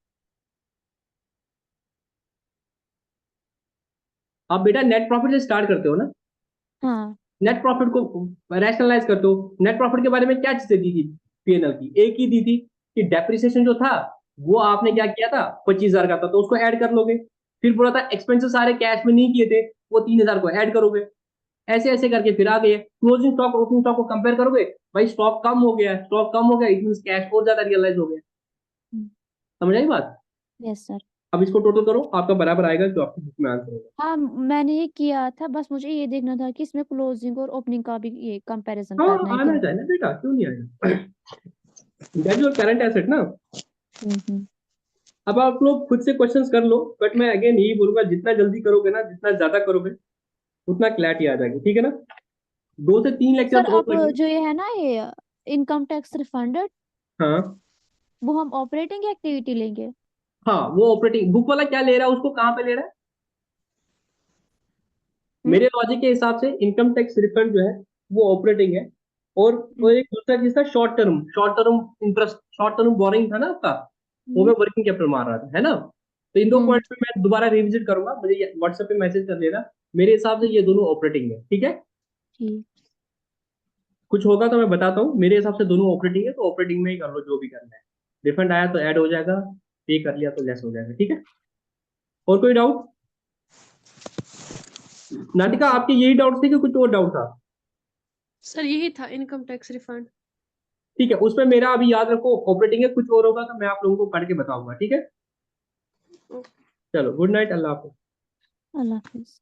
आप बेटा नेट प्रॉफिट से स्टार्ट करते हो ना, हाँ। नेट प्रॉफिट को रैशनलाइज करते हो। नेट प्रॉफिट के बारे में क्या चीजें दी थी पीएनएल की? एक ही दी थी कि डेप्रिसिएशन जो था वो आपने क्या किया था, 25,000 का था, तो उसको ऐड कर लोगे। फिर बोला था एक्सपेंसेस सारे कैश में नहीं किए थे, वो 3,000 को ऐड करोगे। ऐसे ऐसे करके फिर आ गए क्लोजिंग स्टॉक ओपनिंग स्टॉक को कंपेयर करोगे, भाई स्टॉक कम हो गया, स्टॉक कम हो गया, इट मीन कैश और ज्यादा रियलाइज हो गया। समझ आई बात? Yes sir. अब इसको टोटल करो, आपका बराबर आएगा जो आपके बुक में आंसर होगा। हाँ मैंने ये किया था, बस मुझे ये देखना था कि इसमें क्लोजिंग और ओपनिंग का भी ये कंपैरिजन हाँ करना है कि आना नहीं। चाहिए ना बेटा, क्यों नहीं आएगा? That is your current asset ना। हम्म अब आप लोग खुद से क्वेश्चंस कर लो, बट मैं अगेन यही बोलूंगा, जितना जल्दी करोगे ना, जितना ज्यादा करोगे उतना क्लैरिटी आ जाएगी, ठीक है ना। 2 से 3 सर लेक्चर और अब लगे। जो ये है ना ये इनकम टैक्स रिफंड, हाँ वो हम ऑपरेटिंग एक्टिविटी लेंगे। हाँ, वो ऑपरेटिंग बुक वाला क्या ले रहा है, उसको कहाँ पे ले रहा है? हम्म मेरे लॉजिक के हिसाब से इनकम टैक्स रिफंड जो है वो ऑपरेटिंग है, और वो हम्म एक दूसरा चीज था short term interest, short term borrowing था ना आपका, वो हम्म मैं वर्किंग कैपिटल मार रहा था, है ना। तो इन दो हम्म पॉइंट्स पे मैं दोबारा रिविजिट करूंगा, मुझे व्हाट्सएप पे मैसेज कर देना। मेरे हिसाब से ये दोनों ऑपरेटिंग है, ठीक है। ठीक। कुछ होगा तो मैं बताता हूँ, मेरे हिसाब से दोनों ऑपरेटिंग है, तो ऑपरेटिंग में ही कर लो जो भी करना है। रिफंड आया तो ऐड हो जाएगा, पे कर लिया तो लेस हो जाएगा, ठीक है। और कोई डाउट? नाटिका आपके यही डाउट थे कि कुछ और डाउट था? सर यही था इनकम टैक्स रिफंड। ठीक है, उसमें मेरा अभी याद रखो ऑपरेटिंग है, कुछ और होगा तो मैं आप लोगों को पढ़ के बताऊंगा, ठीक है। चलो गुड नाइट, अल्लाह हाफिज। अल्लाह हाफिज।